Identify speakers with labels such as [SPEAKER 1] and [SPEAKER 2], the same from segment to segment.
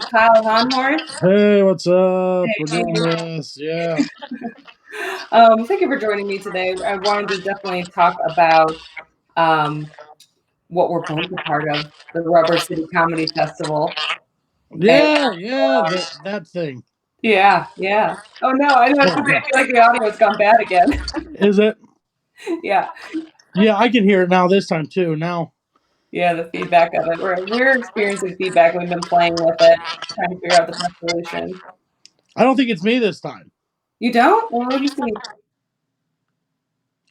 [SPEAKER 1] Kyle Haunhorst.
[SPEAKER 2] Hey, what's up? We're
[SPEAKER 1] Hey,
[SPEAKER 2] doing this. Yeah.
[SPEAKER 1] thank you for joining me today. I wanted to definitely talk about what we're both a part of, the Rubber City Comedy Festival. And
[SPEAKER 2] Yeah, that thing.
[SPEAKER 1] yeah. Oh no, I know. I feel like the audio's gone bad again.
[SPEAKER 2] Is it?
[SPEAKER 1] Yeah,
[SPEAKER 2] Yeah, I can hear it now this time too. Now.
[SPEAKER 1] yeah. The feedback of it. We're experiencing feedback. We've been playing with it, trying to figure out the best solution.
[SPEAKER 2] I don't think it's me this time.
[SPEAKER 1] You don't? Well, let me see.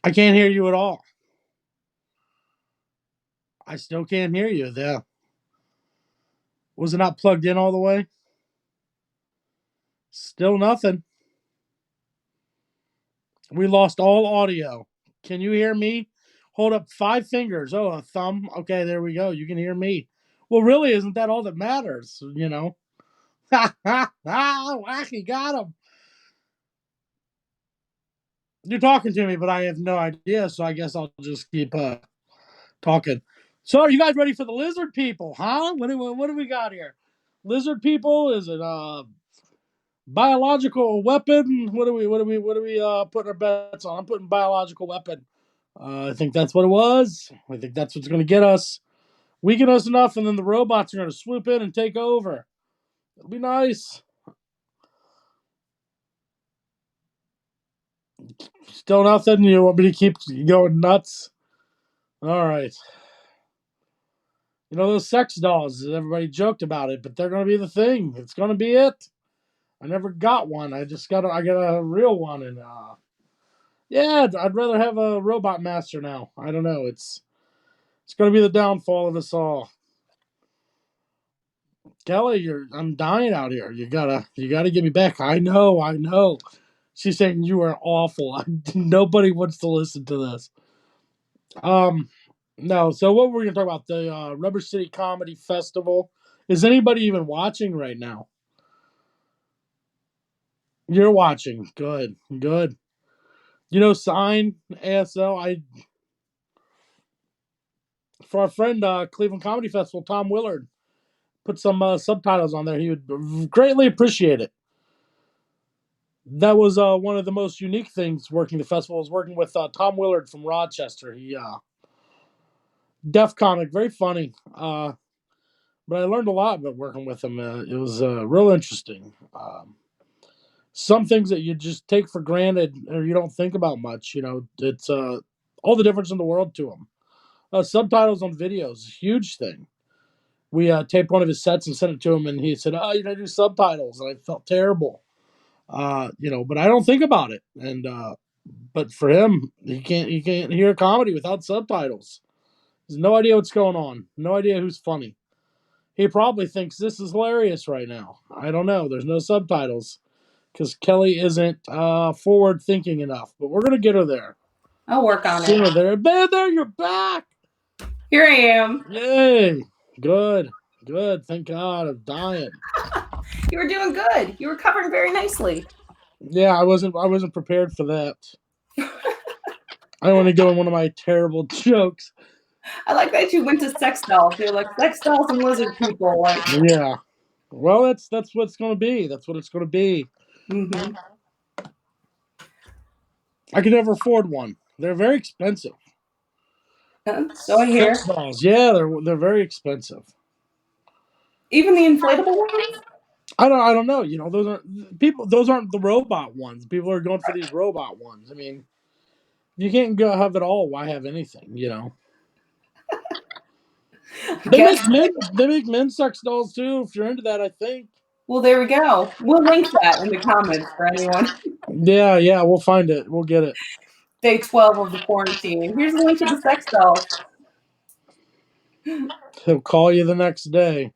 [SPEAKER 2] I can't hear you at all. I still can't hear you. Yeah. Was it not plugged in all the way? Still nothing. We lost all audio. Can you hear me? Hold up 5 fingers. Oh, a thumb. Okay, there we go. You can hear me. Well, really, isn't that all that matters? Ha ha ha! Wacky got him. You're talking to me, but I have no idea, so I guess I'll just keep talking. So, are you guys ready for the lizard people, huh? What do we got here? Lizard people? Is it biological weapon? What do we putting our bets on? I'm putting biological weapon. I think that's what it was. I think that's what's going to get us, weaken us enough, and then the robots are going to swoop in and take over. It'll be nice. Still nothing. You want me to keep going nuts? All right. You know those sex dolls? Everybody joked about it, but they're going to be the thing. It's going to be it. I never got one. I got a real one, and yeah, I'd rather have a robot master now. I don't know. It's going to be the downfall of us all. Kelly, I'm dying out here. You gotta get me back. I know. She's saying you are awful. Nobody wants to listen to this. No. So what we're gonna talk about, the Rubber City Comedy Festival. Is anybody even watching right now? You're watching. Good. Sign ASL. For our friend Cleveland Comedy Festival, Tom Willard, put some subtitles on there. He would greatly appreciate it. That was one of the most unique things working the festival, was working with Tom Willard from Rochester. He deaf comic, very funny. But I learned a lot about working with him. It was real interesting. Some things that you just take for granted or you don't think about much. It's all the difference in the world to him. Subtitles on videos, huge thing. We taped one of his sets and sent it to him, and he said, "Oh, you do subtitles," and I felt terrible. But I don't think about it. And but for him, he can't hear comedy without subtitles. He has no idea what's going on. No idea who's funny. He probably thinks this is hilarious right now. I don't know. There's no subtitles because Kelly isn't forward thinking enough. But we're gonna get her there.
[SPEAKER 1] I'll work on it.
[SPEAKER 2] There, you're back.
[SPEAKER 1] Here I am.
[SPEAKER 2] Yay! Good. Thank God. I'm dying.
[SPEAKER 1] You were doing good. You were covering very nicely.
[SPEAKER 2] Yeah, I wasn't prepared for that. I don't want to go in one of my terrible jokes.
[SPEAKER 1] I like that you went to sex dolls. You're like sex dolls and lizard people. Like,
[SPEAKER 2] yeah. Well, that's what it's going to be. That's what it's going to be.
[SPEAKER 1] Mm-hmm.
[SPEAKER 2] I could never afford one. They're very expensive.
[SPEAKER 1] So I hear.
[SPEAKER 2] Sex dolls, yeah, they're very expensive.
[SPEAKER 1] Even the inflatable ones?
[SPEAKER 2] I don't know. Those aren't the robot ones. People are going for these robot ones. I mean, you can't go have it all. Why have anything? They make men's sex dolls too. If you're into that, I think.
[SPEAKER 1] Well, there we go. We'll link that in the comments for anyone.
[SPEAKER 2] Yeah, we'll find it. We'll get it.
[SPEAKER 1] Day 12 of the quarantine. Here's a link to the sex dolls.
[SPEAKER 2] He'll call you the next day.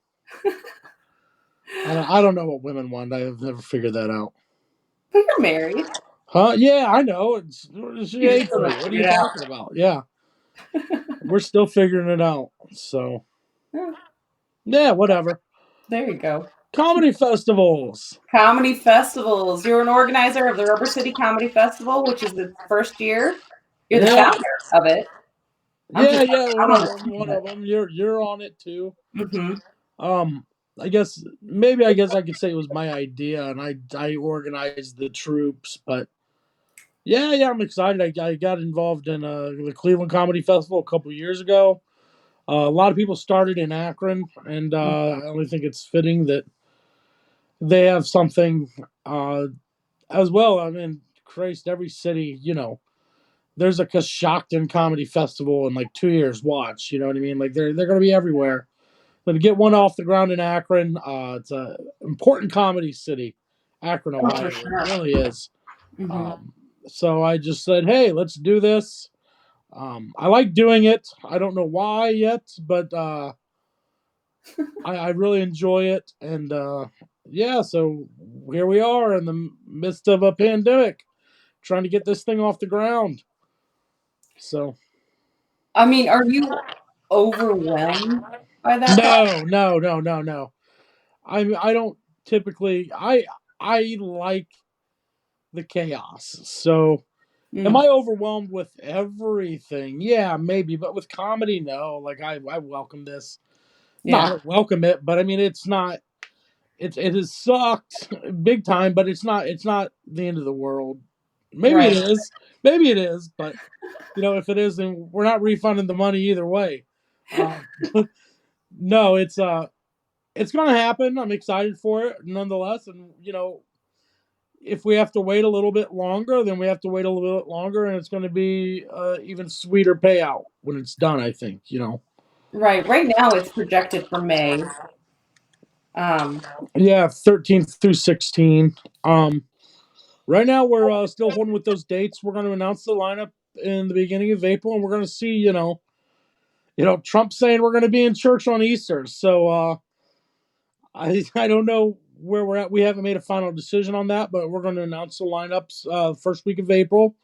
[SPEAKER 2] I don't know what women want. I have never figured that out.
[SPEAKER 1] But you're married.
[SPEAKER 2] Huh? Yeah, I know. She hates me. What are you talking about? Yeah. We're still figuring it out. So, yeah, whatever.
[SPEAKER 1] There you go.
[SPEAKER 2] Comedy festivals.
[SPEAKER 1] You're an organizer of the Rubber City Comedy Festival, which is the first year. You're the founder of it.
[SPEAKER 2] One of them. You're on it too.
[SPEAKER 1] Mm-hmm.
[SPEAKER 2] I guess maybe I guess I could say it was my idea, and I organized the troops. But yeah, I'm excited. I got involved in the Cleveland Comedy Festival a couple years ago. A lot of people started in Akron, and I only think it's fitting that they have something uh, as well. I mean, Christ, every city, there's a Coshocton Comedy Festival in like 2 years. Watch, you know what I mean? Like they're going to be everywhere. But to get one off the ground in Akron, it's a important comedy city, Akron,
[SPEAKER 1] Oh, for
[SPEAKER 2] Ohio. It
[SPEAKER 1] sure.
[SPEAKER 2] really is.
[SPEAKER 1] Hmm.
[SPEAKER 2] Um, so I just said, hey, let's do this. I like doing it. I don't know why yet, but I really enjoy it. And yeah, so here we are in the midst of a pandemic, trying to get this thing off the ground. So
[SPEAKER 1] I mean, are you overwhelmed by that process?
[SPEAKER 2] no. I don't typically. I like the chaos. So am
[SPEAKER 1] Mm,
[SPEAKER 2] I overwhelmed with everything? Yeah, maybe, but with comedy, no. Like I welcome this. No, I
[SPEAKER 1] yeah.
[SPEAKER 2] don't welcome it, but I mean, it's not. It has sucked big time, but it's not the end of the world. Maybe it
[SPEAKER 1] Right.
[SPEAKER 2] is. Maybe it is, but if it is, then we're not refunding the money either way. Uh, no, it's gonna happen. I'm excited for it nonetheless, and if we have to wait a little bit longer, then we have to wait a little bit longer, and it's going to be even sweeter payout when it's done. I think.
[SPEAKER 1] Right. Right now it's projected for May. Um,
[SPEAKER 2] Yeah, 13th through 16. Um, right now we're still holding with those dates. We're going to announce the lineup in the beginning of April, and we're going to see. Trump saying we're going to be in church on Easter. So I don't know where we're at. We haven't made a final decision on that, but we're going to announce the lineups first week of April,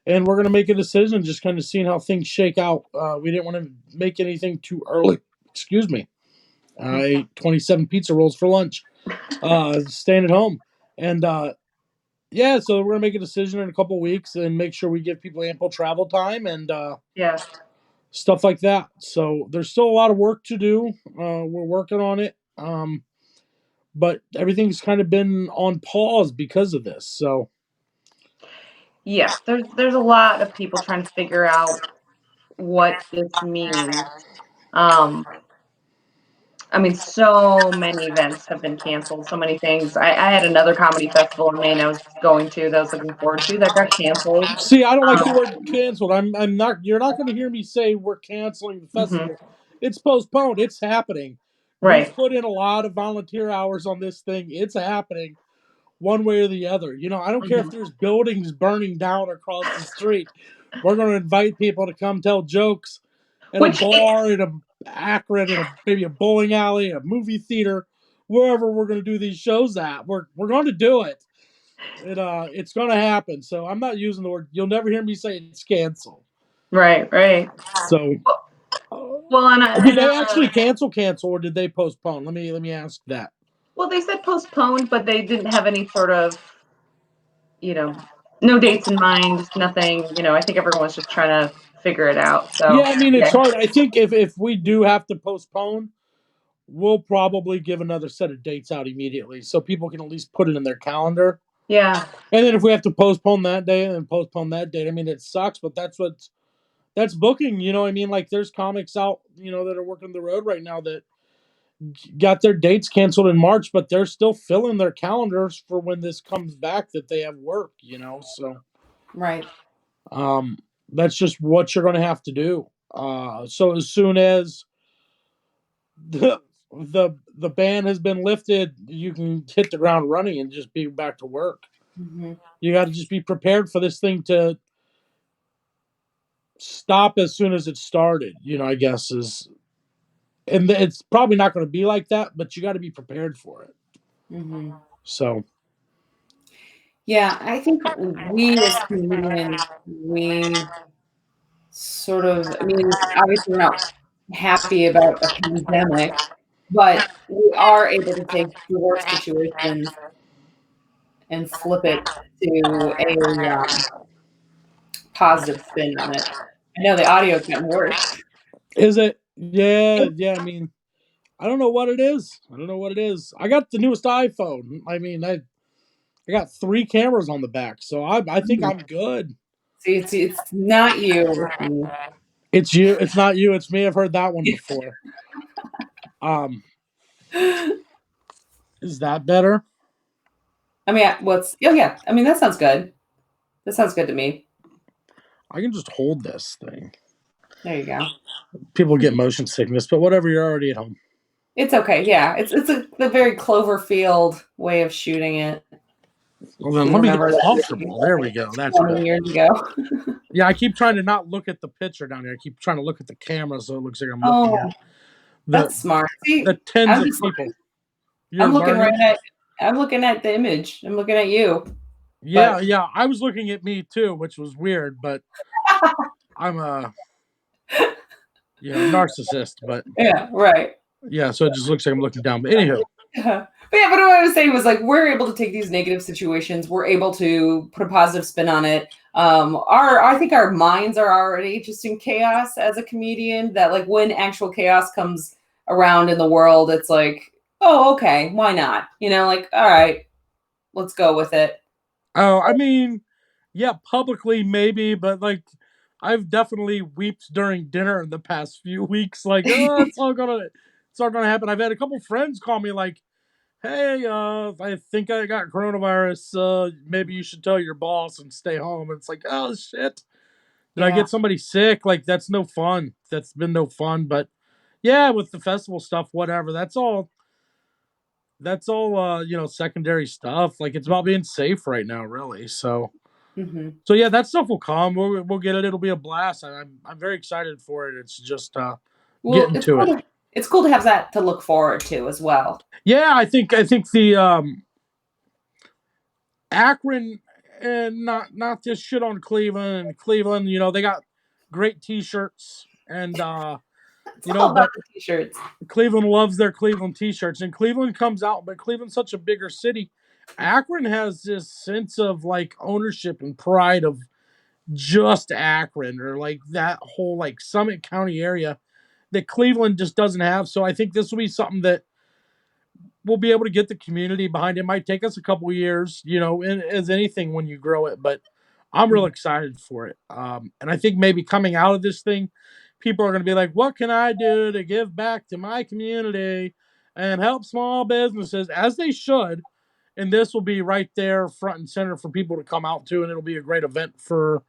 [SPEAKER 2] and we're going to make a decision, just kind of seeing how things shake out. We didn't want to make anything too early. Excuse me. I ate 27 pizza rolls for lunch, staying at home. And yeah, so we're going to make a decision in a couple of weeks and make sure we give people ample travel time and
[SPEAKER 3] Yeah.
[SPEAKER 2] stuff like that. So there's still a lot of work to do. We're working on it. But everything's kind of been on pause because of this. So
[SPEAKER 3] Yes, there's a lot of people trying to figure out what this means. Um, I mean, so many events have been canceled, so many things. I had another comedy festival in Maine I was going to that I was looking forward to that got canceled.
[SPEAKER 2] see, I don't like the
[SPEAKER 3] Um,
[SPEAKER 2] word canceled. I'm not. You're not going to hear me say we're canceling the
[SPEAKER 3] mhm,
[SPEAKER 2] festival. It's postponed. It's happening. We've
[SPEAKER 3] right.
[SPEAKER 2] put in a lot of volunteer hours on this thing. It's happening one way or the other. I don't care if
[SPEAKER 3] Mhm.
[SPEAKER 2] there's buildings burning down across the street. We're going to invite people to come tell jokes in a
[SPEAKER 3] Which it
[SPEAKER 2] bar, in a Akron, in maybe a bowling alley, a movie theater, wherever we're going to do these shows at. We're going to do it. It's going to happen. So I'm not using the word. You'll never hear me say it's canceled.
[SPEAKER 3] right, right.
[SPEAKER 2] So
[SPEAKER 3] Well,
[SPEAKER 2] uh,
[SPEAKER 3] well,
[SPEAKER 2] did they actually cancel, or did they postpone? Let me ask that.
[SPEAKER 3] well, they said postponed, but they didn't have any sort of, you know, no dates in mind, nothing. I think everyone was just trying to figure it out.
[SPEAKER 2] Yeah,
[SPEAKER 3] So,
[SPEAKER 2] I mean
[SPEAKER 3] yeah,
[SPEAKER 2] it's hard. I think if we do have to postpone, we'll probably give another set of dates out immediately so people can at least put it in their calendar.
[SPEAKER 3] yeah,
[SPEAKER 2] And then if we have to postpone that day and then postpone that date, I mean it sucks, but that's booking. I mean, like there's comics out, that are working the road right now that got their dates canceled in March, but they're still filling their calendars for when this comes back that they have work. So
[SPEAKER 1] right.
[SPEAKER 2] um that's just what you're gonna have to do. So as soon as the ban has been lifted, you can hit the ground running and just be back to work.
[SPEAKER 1] Hmm.
[SPEAKER 2] You got to just be prepared for this thing to stop as soon as it started. I guess is, and it's probably not going to be like that, but you got to be prepared for it.
[SPEAKER 1] Hmm.
[SPEAKER 2] So
[SPEAKER 1] Yeah, I think we as comedians, we sort of, I mean, obviously we're not happy about a pandemic, but we are able to take the worst situations and flip it to a positive spin on it. I know the audio's gotten worse.
[SPEAKER 2] is it? Yeah. I mean, I don't know what it is. I don't know what it is. I got the newest iPhone. I mean, I got 3 cameras on the back, so I think
[SPEAKER 1] Mm.
[SPEAKER 2] I'm good.
[SPEAKER 1] See, it's not you. It's me.
[SPEAKER 2] It's you. It's not you. It's me. I've heard that one before. Um, is that better?
[SPEAKER 1] I mean, what's oh yeah. I mean, that sounds good. That sounds good to me.
[SPEAKER 2] I can just hold this thing.
[SPEAKER 1] There you go.
[SPEAKER 2] People get motion sickness, but whatever. You're already at home.
[SPEAKER 1] It's okay. Yeah, it's a very Cloverfield way of shooting it.
[SPEAKER 2] Well, then
[SPEAKER 1] You
[SPEAKER 2] let me get
[SPEAKER 1] remember that movie
[SPEAKER 2] comfortable. There we go. That's
[SPEAKER 1] 20
[SPEAKER 2] better.
[SPEAKER 1] years ago.
[SPEAKER 2] Yeah, I keep trying to not look at the picture down here. I keep trying to look at the camera so it looks like I'm looking
[SPEAKER 1] Oh,
[SPEAKER 2] at the
[SPEAKER 1] that's smart. See,
[SPEAKER 2] the tens
[SPEAKER 1] I'm
[SPEAKER 2] of
[SPEAKER 1] just
[SPEAKER 2] people. You're
[SPEAKER 1] I'm looking right
[SPEAKER 2] learning.
[SPEAKER 1] at I'm looking at the image. I'm looking at you.
[SPEAKER 2] Yeah,
[SPEAKER 1] But
[SPEAKER 2] yeah. I was looking at me too, which was weird, but I'm a narcissist. But
[SPEAKER 1] yeah, right.
[SPEAKER 2] yeah, so it just looks like I'm looking down. But anywho,
[SPEAKER 1] But yeah, but what I was saying was like we're able to take these negative situations, we're able to put a positive spin on it. Our I think our minds are already just in chaos as a comedian. That like when actual chaos comes around in the world, it's like, oh, okay, why not? Like all right, let's go with it.
[SPEAKER 2] oh, I mean, yeah, publicly maybe, but like, I've definitely weeped during dinner in the past few weeks. Like, oh, it's all gonna happen. I've had a couple friends call me like, "Hey, I think I got coronavirus. Maybe you should tell your boss and stay home." And it's like, oh shit, did I
[SPEAKER 1] Yeah.
[SPEAKER 2] get somebody sick? Like, that's no fun. That's been no fun. But yeah, with the festival stuff, whatever. That's all. That's all. Secondary stuff. Like, it's about being safe right now, really. So.
[SPEAKER 1] Hmm.
[SPEAKER 2] So yeah, that stuff will come. We'll get it. It'll be a blast. I'm very excited for it. It's just
[SPEAKER 1] Well,
[SPEAKER 2] getting to it.
[SPEAKER 1] it's cool to have that to look forward to as well.
[SPEAKER 2] Yeah, I think the Akron, and not just shit on Cleveland. And Cleveland, they got great T-shirts, and
[SPEAKER 1] It's all about
[SPEAKER 2] but
[SPEAKER 1] the t-shirts.
[SPEAKER 2] Cleveland loves their Cleveland T-shirts, and Cleveland comes out. But Cleveland's such a bigger city. Akron has this sense of like ownership and pride of just Akron, or like that whole like Summit County area that Cleveland just doesn't have. So I think this will be something that we'll be able to get the community behind. It might take us a couple years, as anything when you grow it, but I'm real
[SPEAKER 1] Mhm.
[SPEAKER 2] excited for it. And I think maybe coming out of this thing, people are going to be like, what can I do to give back to my community and help small businesses, as they should. And this will be right there front and center for people to come out to, and it'll be a great event for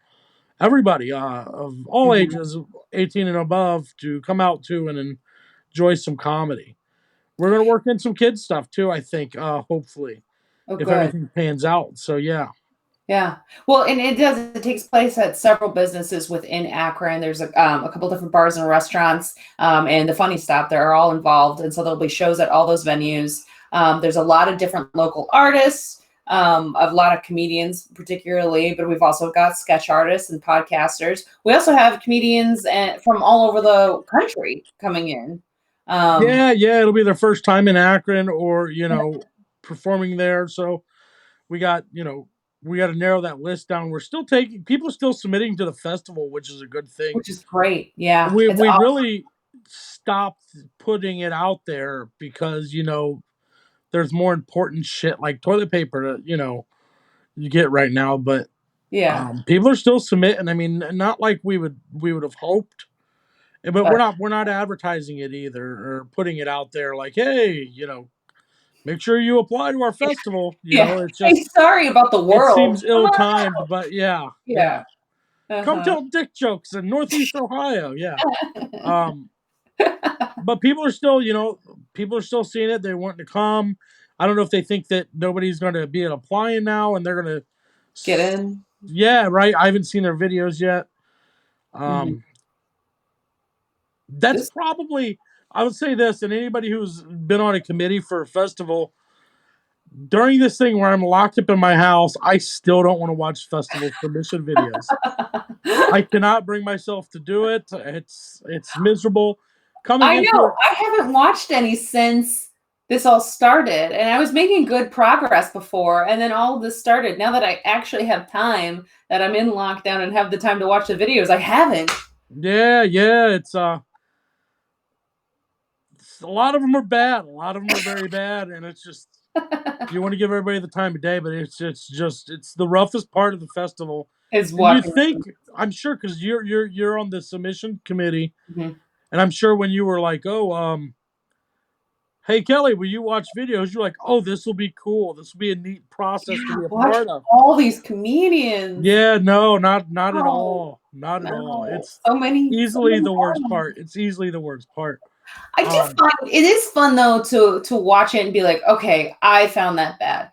[SPEAKER 2] everybody of all
[SPEAKER 1] Mhm.
[SPEAKER 2] ages, 18 and above, to come out to and enjoy some comedy. We're going to work in some kids stuff too, I think, hopefully,
[SPEAKER 1] Oh,
[SPEAKER 2] if
[SPEAKER 1] good.
[SPEAKER 2] everything pans out. So yeah.
[SPEAKER 1] Yeah. Well, and it takes place at several businesses within Akron. There's a couple different bars and restaurants, and the Funny Stop. They're all involved, and so there'll be shows at all those venues. There's a lot of different local artists, a lot of comedians, particularly, but we've also got sketch artists and podcasters. We also have comedians from all over the country coming in. Um,
[SPEAKER 2] Yeah, yeah, it'll be their first time in Akron, or, performing there. So we got, we got to narrow that list down. We're still taking people are still submitting to the festival, which is a good thing.
[SPEAKER 1] which is great. Yeah,
[SPEAKER 2] We
[SPEAKER 1] it's
[SPEAKER 2] we
[SPEAKER 1] awesome.
[SPEAKER 2] really stopped putting it out there because, there's more important shit like toilet paper to, you get right now. But
[SPEAKER 1] Yeah,
[SPEAKER 2] people are still submitting. I mean, not like we would have hoped, but we're
[SPEAKER 1] but
[SPEAKER 2] not advertising it either, or putting it out there like, hey, make sure you apply to our festival.
[SPEAKER 1] yeah.
[SPEAKER 2] It's
[SPEAKER 1] Hey,
[SPEAKER 2] just
[SPEAKER 1] sorry about the
[SPEAKER 2] it
[SPEAKER 1] world.
[SPEAKER 2] seems ill timed, but yeah, yeah.
[SPEAKER 1] Yeah.
[SPEAKER 2] Come
[SPEAKER 1] Uh-huh.
[SPEAKER 2] tell dick jokes in Northeast Ohio. Yeah. Um, but people are still seeing it. They want to come. I don't know if they think that nobody's going to be applying now, and they're going to.
[SPEAKER 1] Get in.
[SPEAKER 2] Yeah, right. I haven't seen their videos yet.
[SPEAKER 1] Mhm.
[SPEAKER 2] Um, that's
[SPEAKER 1] This
[SPEAKER 2] probably, I would say this, and anybody who's been on a committee for a festival during this thing where I'm locked up in my house, I still don't want to watch festival submission videos. I cannot bring myself to do it. It's miserable coming
[SPEAKER 1] I
[SPEAKER 2] into
[SPEAKER 1] know.
[SPEAKER 2] it.
[SPEAKER 1] I haven't watched any since this all started, and I was making good progress before, and then all of this started. Now that I actually have time, that I'm in lockdown and have the time to watch the videos, I haven't.
[SPEAKER 2] Yeah, yeah. a lot of them are bad. A lot of them are very bad, and it's just you want to give everybody the time of day, but it's the roughest part of the festival.
[SPEAKER 1] Is
[SPEAKER 2] And you
[SPEAKER 1] watching.
[SPEAKER 2] think I'm sure because you're on the submission committee,
[SPEAKER 1] Mhm.
[SPEAKER 2] and I'm sure when you were like, oh, hey Kelly, will you watch videos? You're like, oh, this will be cool. This will be a neat process to
[SPEAKER 1] Yeah,
[SPEAKER 2] be a
[SPEAKER 1] watch
[SPEAKER 2] part of.
[SPEAKER 1] all these comedians.
[SPEAKER 2] Yeah, no, not at
[SPEAKER 1] No,
[SPEAKER 2] all. Not at all.
[SPEAKER 1] no,
[SPEAKER 2] It's
[SPEAKER 1] so
[SPEAKER 2] easily
[SPEAKER 1] many
[SPEAKER 2] the worst
[SPEAKER 1] artists.
[SPEAKER 2] part. It's easily the worst part.
[SPEAKER 1] I do
[SPEAKER 2] Um,
[SPEAKER 1] find it is fun though to watch it and be like, okay, I found that bad.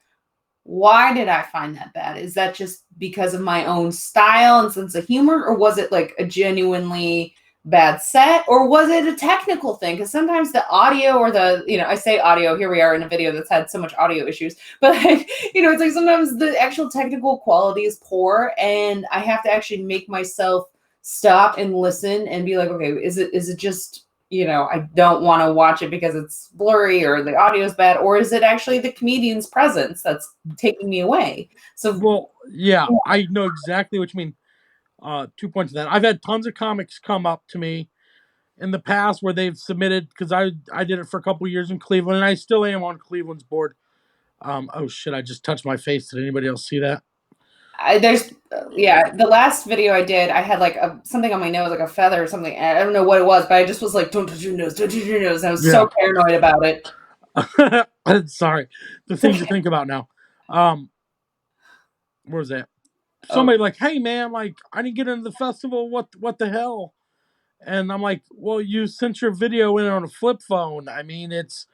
[SPEAKER 1] Why did I find that bad? Is that just because of my own style and sense of humor, or was it like a genuinely bad set, or was it a technical thing? Because sometimes the audio or I say audio, here we are in a video that's had so much audio issues, but like, it's like sometimes the actual technical quality is poor, and I have to actually make myself stop and listen and be like, okay, is it just I don't want to watch it because it's blurry or the audio is bad, or is it actually the comedian's presence that's taking me away? So,
[SPEAKER 2] well, yeah,
[SPEAKER 1] yeah,
[SPEAKER 2] I know exactly what you mean. 2 points to that. I've had tons of comics come up to me in the past where they've submitted because I did it for a couple years in Cleveland, and I still am on Cleveland's board. Oh shit! I just touched my face. Did anybody else see that?
[SPEAKER 1] the last video I did, I had like something on my nose, like a feather or something. I don't know what it was, but I just was like, don't touch your nose, don't touch your nose. And I was
[SPEAKER 2] Yeah.
[SPEAKER 1] so paranoid about it.
[SPEAKER 2] Sorry. The
[SPEAKER 1] It's
[SPEAKER 2] things to
[SPEAKER 1] okay.
[SPEAKER 2] think about now. Um, where's that?
[SPEAKER 1] Oh,
[SPEAKER 2] Somebody like, hey man, like I didn't get into the festival. What the hell? And I'm like, well, you sent your video in on a flip phone. I mean, it's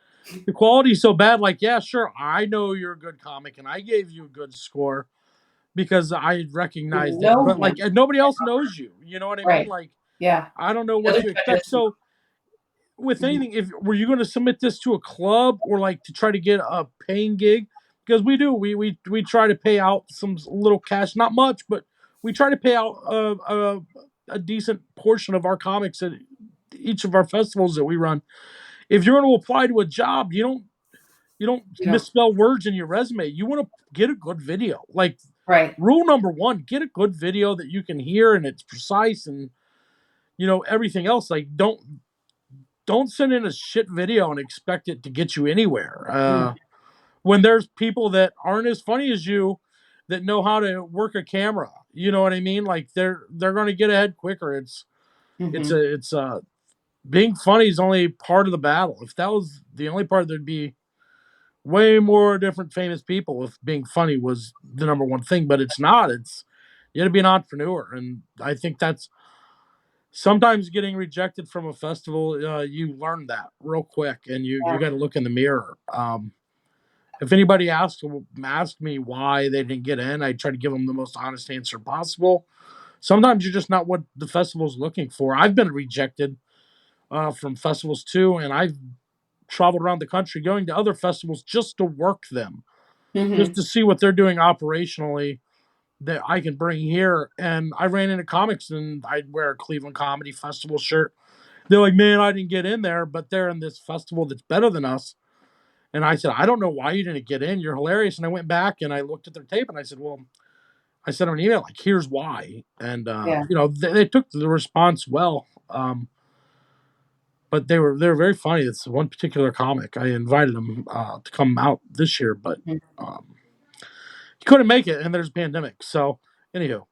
[SPEAKER 2] the quality's so bad. Like, yeah, sure, I know you're a good comic, and I gave you a good score because I
[SPEAKER 1] you
[SPEAKER 2] recognized it.
[SPEAKER 1] know
[SPEAKER 2] But like,
[SPEAKER 1] him.
[SPEAKER 2] and nobody else knows you. You know what I mean?
[SPEAKER 1] Right.
[SPEAKER 2] Like,
[SPEAKER 1] Yeah.
[SPEAKER 2] I don't know
[SPEAKER 1] The
[SPEAKER 2] what
[SPEAKER 1] other
[SPEAKER 2] you expect.
[SPEAKER 1] judges.
[SPEAKER 2] So with
[SPEAKER 1] Mhm.
[SPEAKER 2] anything, if were you going to submit this to a club or like to try to get a paying gig? Because we do, we try to pay out some little cash, not much, but we try to pay out a decent portion of our comics at each of our festivals that we run. If you're going to apply to a job, you don't
[SPEAKER 1] You know,
[SPEAKER 2] misspell words in your resume. You want to get a good video. Like
[SPEAKER 1] right.
[SPEAKER 2] rule number one, get a good video that you can hear and it's precise and everything else. Like don't send in a shit video and expect it to get you anywhere.
[SPEAKER 1] Mm,
[SPEAKER 2] When there's people that aren't as funny as you that know how to work a camera, you know what I mean? Like they're going to get ahead quicker.
[SPEAKER 1] mhm.
[SPEAKER 2] It's being funny is only part of the battle. If that was the only part, there'd be way more different famous people if being funny was the number one thing. But it's not. It's you got to be an entrepreneur, and I think that's sometimes getting rejected from a festival. You learn that real quick, and you
[SPEAKER 1] Yeah.
[SPEAKER 2] got to look in the mirror. If anybody asked me why they didn't get in, I try to give them the most honest answer possible. Sometimes you're just not what the festival's looking for. I've been rejected from festivals too, and I've traveled around the country going to other festivals just to work them, just
[SPEAKER 1] Mhm.
[SPEAKER 2] to see what they're doing operationally that I can bring here. And I ran into comics and I'd wear a Cleveland Comedy Festival shirt. They're like, man, I didn't get in there, but they're in this festival that's better than us. And I said, I don't know why you didn't get in. You're hilarious. And I went back and I looked at their tape and I said, well, I sent them an email like, here's why. And
[SPEAKER 1] Yeah.
[SPEAKER 2] they took the response well. But they were very funny. It's one particular comic. I invited him to come out this year, but
[SPEAKER 1] Mhm.
[SPEAKER 2] um, he couldn't make it, and there's a pandemic. So, anywho,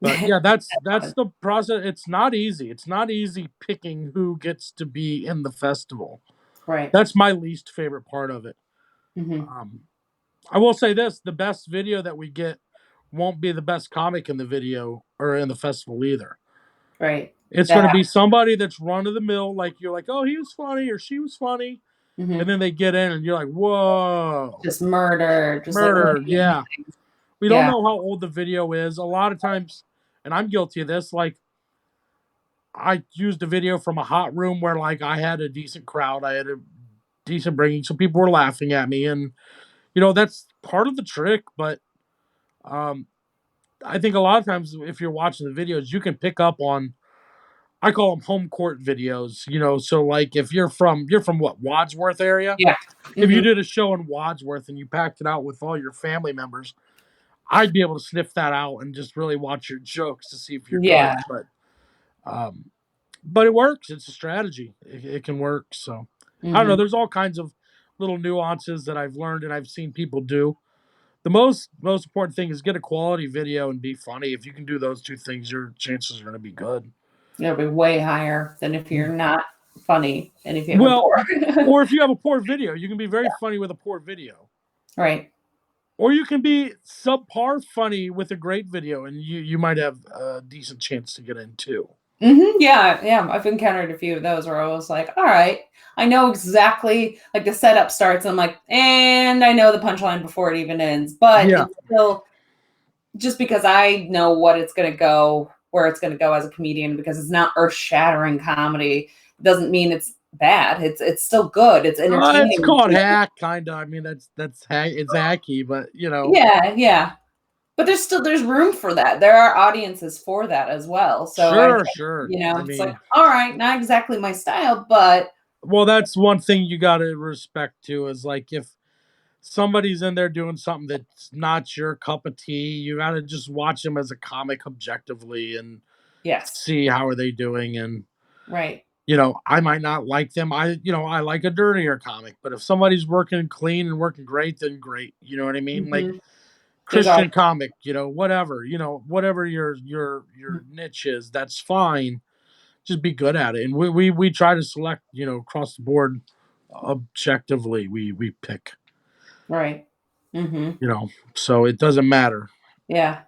[SPEAKER 2] but yeah, that's the process. It's not easy. It's not easy picking who gets to be in the festival.
[SPEAKER 1] Right.
[SPEAKER 2] That's my least favorite part of it.
[SPEAKER 1] Mhm.
[SPEAKER 2] Um, I will say this: the best video that we get won't be the best comic in the video or in the festival either.
[SPEAKER 1] Right.
[SPEAKER 2] It's
[SPEAKER 1] That
[SPEAKER 2] going to be
[SPEAKER 1] happens.
[SPEAKER 2] somebody that's run of the mill, like you're like, oh, he was funny or she was funny, and
[SPEAKER 1] Mhm.
[SPEAKER 2] then they get in and you're like, whoa,
[SPEAKER 1] Just murder, just like
[SPEAKER 2] murder.
[SPEAKER 1] looking.
[SPEAKER 2] Yeah, we don't
[SPEAKER 1] Yeah.
[SPEAKER 2] know how old the video is. A lot of times, and I'm guilty of this. Like I used a video from a hot room where like I had a decent crowd, I had a decent bringing, so people were laughing at me, and that's part of the trick. But um, I think a lot of times if you're watching the videos, you can pick up on. I call them home court videos. So like if you're from what Wadsworth area,
[SPEAKER 1] Yeah.
[SPEAKER 2] if you
[SPEAKER 1] Mhm.
[SPEAKER 2] did a show in Wadsworth and you packed it out with all your family members, I'd be able to sniff that out and just really watch your jokes to see if you're good.
[SPEAKER 1] Yeah.
[SPEAKER 2] Um, but it works. It's a strategy. It can work. So I don't know.
[SPEAKER 1] Mhm.
[SPEAKER 2] There's all kinds of little nuances that I've learned and I've seen people do. The most important thing is get a quality video and be funny. If you can do those two things, your chances are going to be good.
[SPEAKER 1] It'll be way higher than if you're not funny and if you have a
[SPEAKER 2] Well,
[SPEAKER 1] poor.
[SPEAKER 2] or if you have a poor video, you can be very funny with a poor video.
[SPEAKER 1] Right.
[SPEAKER 2] Or you can be subpar funny with a great video, and you might have a decent chance to get in too.
[SPEAKER 1] Yeah, yeah. I've encountered a few of those where I was like, all right, I know exactly like the setup starts. I'm like, and I know the punchline before it even ends, but
[SPEAKER 2] Yeah,
[SPEAKER 1] it's still just because I know what it's going to go, where it's going to go as a comedian, because it's not earth shattering comedy, doesn't mean it's bad. It's still good. It's
[SPEAKER 2] it's
[SPEAKER 1] entertaining.
[SPEAKER 2] called hack, kind of. I mean, it's hacky, but
[SPEAKER 1] Yeah, yeah. But there's room for that. There are audiences for that as well. So I
[SPEAKER 2] sure,
[SPEAKER 1] think,
[SPEAKER 2] sure. I
[SPEAKER 1] it's like,
[SPEAKER 2] mean,
[SPEAKER 1] all right, not exactly my style, but
[SPEAKER 2] well, that's one thing you got to respect too. Is like if somebody's in there doing something that's not your cup of tea, you got to just watch them as a comic objectively and
[SPEAKER 1] yes,
[SPEAKER 2] see how are they doing. And
[SPEAKER 1] right.
[SPEAKER 2] I might not like them. I like a dirtier comic, but if somebody's working clean and working great, then great. You know what I mean? Like
[SPEAKER 1] Mhm. There's all
[SPEAKER 2] Christian comic, whatever, whatever your niche is, that's fine. Just be good at it. And we try to select, across the board objectively. We pick,
[SPEAKER 1] right. Mhm.
[SPEAKER 2] so it doesn't matter.
[SPEAKER 1] Yeah.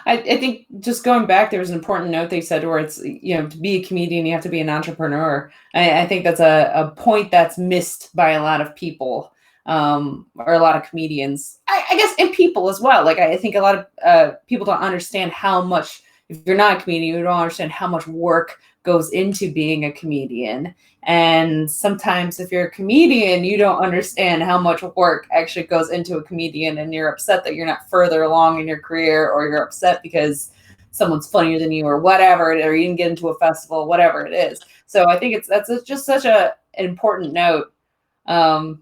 [SPEAKER 1] I think just going back, there was an important note they said where it's, to be a comedian, you have to be an entrepreneur. I think that's a point that's missed by a lot of people, or a lot of comedians. I guess, and people as well. Like, I think a lot of people don't understand how much, if you're not a comedian, you don't understand how much work goes into being a comedian. And sometimes if you're a comedian, you don't understand how much work actually goes into a comedian, and you're upset that you're not further along in your career, or you're upset because someone's funnier than you or whatever, or you didn't get into a festival, whatever it is. So I think that's just such an important note. Yeah,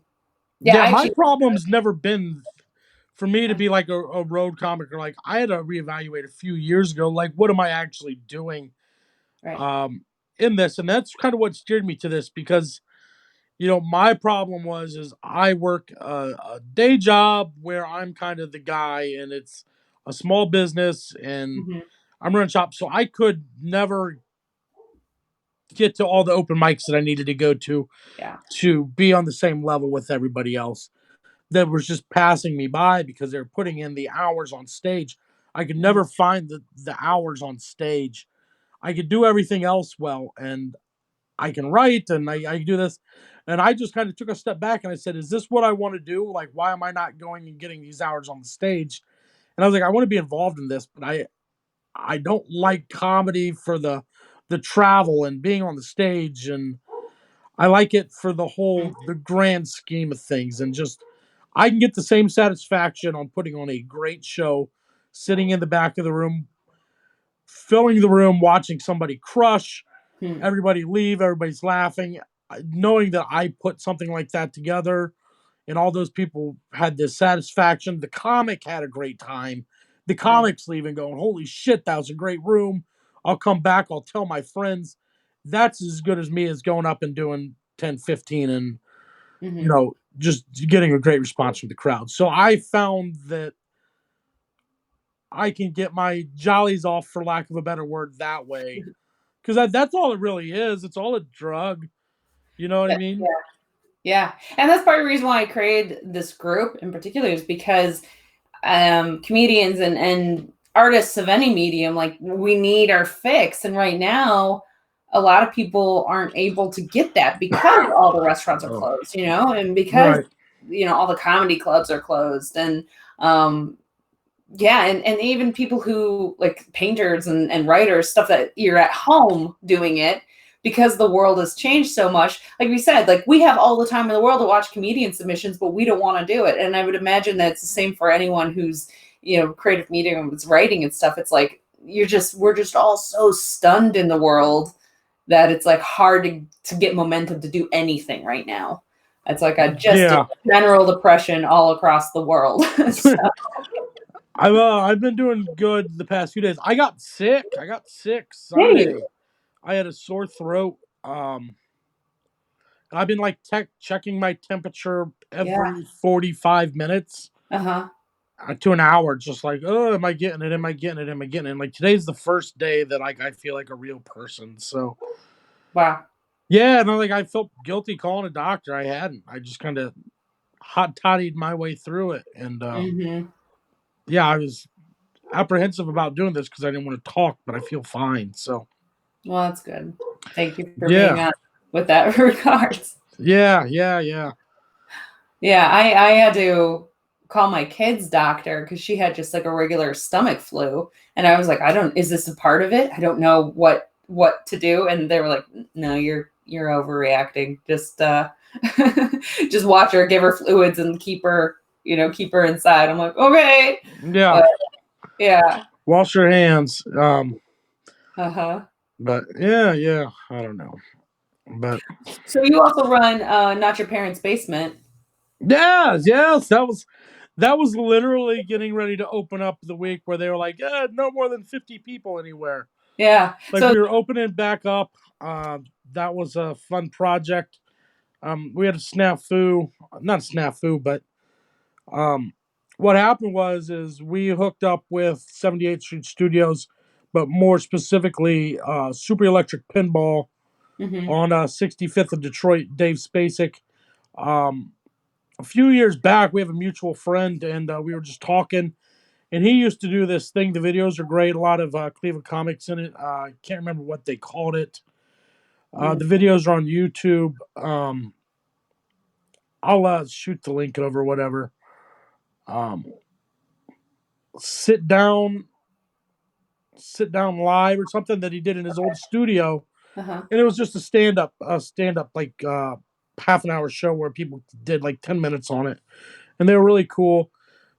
[SPEAKER 2] Yeah,
[SPEAKER 1] I
[SPEAKER 2] my
[SPEAKER 1] actually,
[SPEAKER 2] problem's never been for me to be like a road comic, or like I had to reevaluate a few years ago, like what am I actually doing
[SPEAKER 1] right.
[SPEAKER 2] um in this? And that's kind of what steered me to this, because my problem is I work a day job where I'm kind of the guy, and it's a small business, and
[SPEAKER 1] Hmm.
[SPEAKER 2] I'm running shop, so I could never get to all the open mics that I needed to go
[SPEAKER 1] Yeah.
[SPEAKER 2] to be on the same level with everybody else that was just passing me by because they're putting in the hours on stage. I could
[SPEAKER 1] Hmm.
[SPEAKER 2] never find the hours on stage. I could do everything else well, and I can write, and I can do this. And I just kind of took a step back and I said, is this what I want to do? Like, why am I not going and getting these hours on the stage? And I was like, I want to be involved in this, but I don't like comedy for the travel and being on the stage, and I like it for the grand scheme of things, and just I can get the same satisfaction on putting on a great show, sitting in the back of the room, filling the room, watching somebody crush,
[SPEAKER 1] Hmm.
[SPEAKER 2] everybody leave, everybody's laughing, knowing that I put something like that together, and all those people had this satisfaction. The comic had a great time. The
[SPEAKER 1] Right.
[SPEAKER 2] comic's leaving going, holy shit, that was a great room. I'll come back, I'll tell my friends. That's as good as me as going up and doing 10, 15, and
[SPEAKER 1] Hmm.
[SPEAKER 2] just getting a great response from the crowd. So I found that I can get my jollies off, for lack of a better word, that way. Because that's all it really is. It's all a drug. You know what I
[SPEAKER 1] Yeah.
[SPEAKER 2] mean?
[SPEAKER 1] Yeah. And that's part of the reason why I created this group in particular, is because comedians and artists of any medium, like, we need our fix. And right now, a lot of people aren't able to get that because all the restaurants are
[SPEAKER 2] Oh,
[SPEAKER 1] closed, and because,
[SPEAKER 2] right.
[SPEAKER 1] all the comedy clubs are closed. And yeah, and even people who, like, painters and writers, stuff that you're at home doing it, because the world has changed so much. Like we said, like, we have all the time in the world to watch comedian submissions, but we don't want to do it. And I would imagine that it's the same for anyone who's, creative medium, is writing and stuff. It's like we're just all so stunned in the world that it's like hard to get momentum to do anything right now. It's like just a
[SPEAKER 2] Yeah.
[SPEAKER 1] general depression all across the world. So,
[SPEAKER 2] I've been doing good the past few days. I got sick.
[SPEAKER 1] hey,
[SPEAKER 2] Sunday. I had a sore throat. I've been like checking my temperature
[SPEAKER 1] Yeah.
[SPEAKER 2] every 45 minutes
[SPEAKER 1] Uh-huh.
[SPEAKER 2] to an hour, just like, oh, am I getting it? Am I getting it? Am I getting it? And like today's the first day that like I feel like a real person. So
[SPEAKER 1] Wow.
[SPEAKER 2] yeah, no, like I felt guilty calling a doctor. I hadn't. I just kind of hot toddied my way through it, and
[SPEAKER 1] Mhm.
[SPEAKER 2] yeah, I was apprehensive about doing this because I didn't want to talk, but I feel fine. So
[SPEAKER 1] Well, that's good. Thank you for being
[SPEAKER 2] yeah,
[SPEAKER 1] honest with that regards.
[SPEAKER 2] yeah.
[SPEAKER 1] Yeah, I had to call my kid's doctor because she had just like a regular stomach flu, and I was like, "I don't is this a part of it? I don't know what to do." And they were like, "No, you're overreacting. Just just watch her, give her fluids, and keep her inside." I'm like, "Okay."
[SPEAKER 2] Yeah,
[SPEAKER 1] But yeah.
[SPEAKER 2] wash your hands.
[SPEAKER 1] Uh-huh.
[SPEAKER 2] But yeah, I don't know. But
[SPEAKER 1] So you also run Not Your Parents' Basement.
[SPEAKER 2] yes, that was literally getting ready to open up the week where they were like, no more than 50 people anywhere.
[SPEAKER 1] Yeah.
[SPEAKER 2] Like
[SPEAKER 1] So
[SPEAKER 2] we were opening back up. That was a fun project. We had a snafu, not snafu, but um, what happened was is we hooked up with 78th Street Studios, but more specifically, Super Electric Pinball
[SPEAKER 1] mhm.
[SPEAKER 2] on 65th of Detroit. Dave Spacek. Um, a few years back, we have a mutual friend, and we were just talking. And he used to do this thing. The videos are great. A lot of Cleveland comics in it. I can't remember what they called it.
[SPEAKER 1] Mm,
[SPEAKER 2] The videos are on YouTube. I'll shoot the link over, whatever. Um, sit down, sit down live or something that he did in his old studio,
[SPEAKER 1] uh-huh.
[SPEAKER 2] and it was just a stand up like half an hour show where people did like 10 minutes on it, and they were really cool.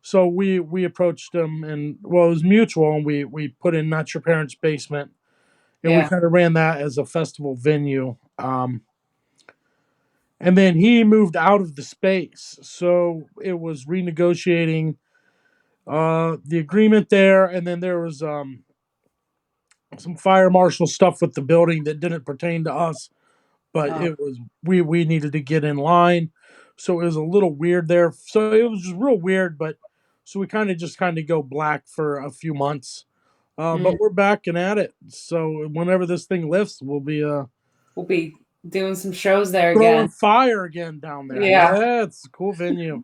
[SPEAKER 2] So we approached them, and well, it was mutual, and we put in Not Your Parents' Basement, and we
[SPEAKER 1] Yeah.
[SPEAKER 2] kind of ran that as a festival venue. And then he moved out of the space, so it was renegotiating the agreement there, and then there was some fire marshal stuff with the building that didn't pertain to us, but
[SPEAKER 1] Oh.
[SPEAKER 2] it was we needed to get in line, so it was a little weird there. So it was just real weird, but so we kind of go black for a few months,
[SPEAKER 1] Mm.
[SPEAKER 2] but we're back and at it. So whenever this thing lifts, we'll be
[SPEAKER 1] We'll be doing some shows there
[SPEAKER 2] throwing
[SPEAKER 1] again.
[SPEAKER 2] fire again down there.
[SPEAKER 1] Yeah.
[SPEAKER 2] Yeah, it's a cool venue.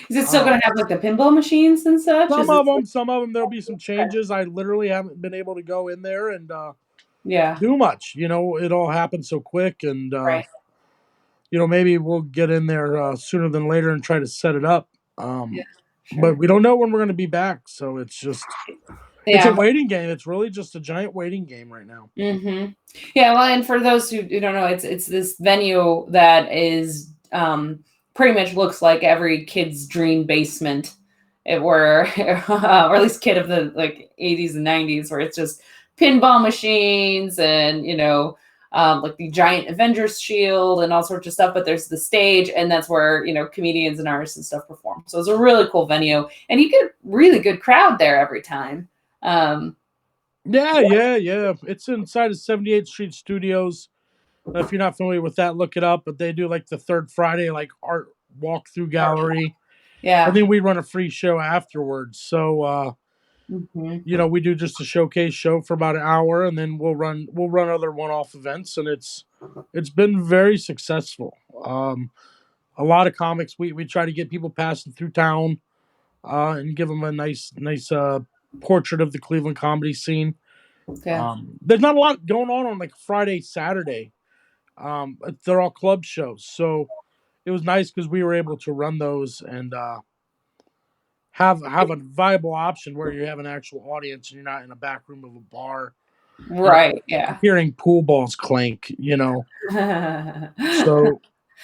[SPEAKER 1] Is it still
[SPEAKER 2] Um,
[SPEAKER 1] gonna have like the pinball machines and such? Is it
[SPEAKER 2] some of them, there'll be some changes. I literally haven't been able to go in there and
[SPEAKER 1] yeah,
[SPEAKER 2] do much. You know, it all happened so quick, and
[SPEAKER 1] right.
[SPEAKER 2] maybe we'll get in there sooner than later and try to set it up.
[SPEAKER 1] Yeah,
[SPEAKER 2] Um, but
[SPEAKER 1] sure.
[SPEAKER 2] we don't know when we're going to be back, so it's a
[SPEAKER 1] Yeah.
[SPEAKER 2] waiting game. It's really just a giant waiting game right now.
[SPEAKER 1] Mhm. Yeah, well, and for those who don't know, it's this venue that is, pretty much looks like every kid's dream basement, where or at least kid of the, like, '80s and '90s, where it's just pinball machines and, like the giant Avengers shield and all sorts of stuff, but there's the stage, and that's where, comedians and artists and stuff perform. So it's a really cool venue, and you get a really good crowd there every time. Um,
[SPEAKER 2] Yeah. It's inside of 78th Street Studios. If you're not familiar with that, look it up. But they do like the third Friday like art walkthrough gallery, and
[SPEAKER 1] yeah.
[SPEAKER 2] then we run a free show afterwards. So
[SPEAKER 1] Mhm.
[SPEAKER 2] we do just a showcase show for about an hour, and then we'll run other one-off events, and it's been very successful. A lot of comics, we try to get people passing through town, and give them a nice portrait of the Cleveland comedy scene.
[SPEAKER 1] Yeah.
[SPEAKER 2] There's not a lot going on like Friday, Saturday. They're all club shows, so it was nice because we were able to run those and have a viable option where you have an actual audience and you're not in a back room of a bar, you know,
[SPEAKER 1] Right, yeah.
[SPEAKER 2] hearing pool balls clank. So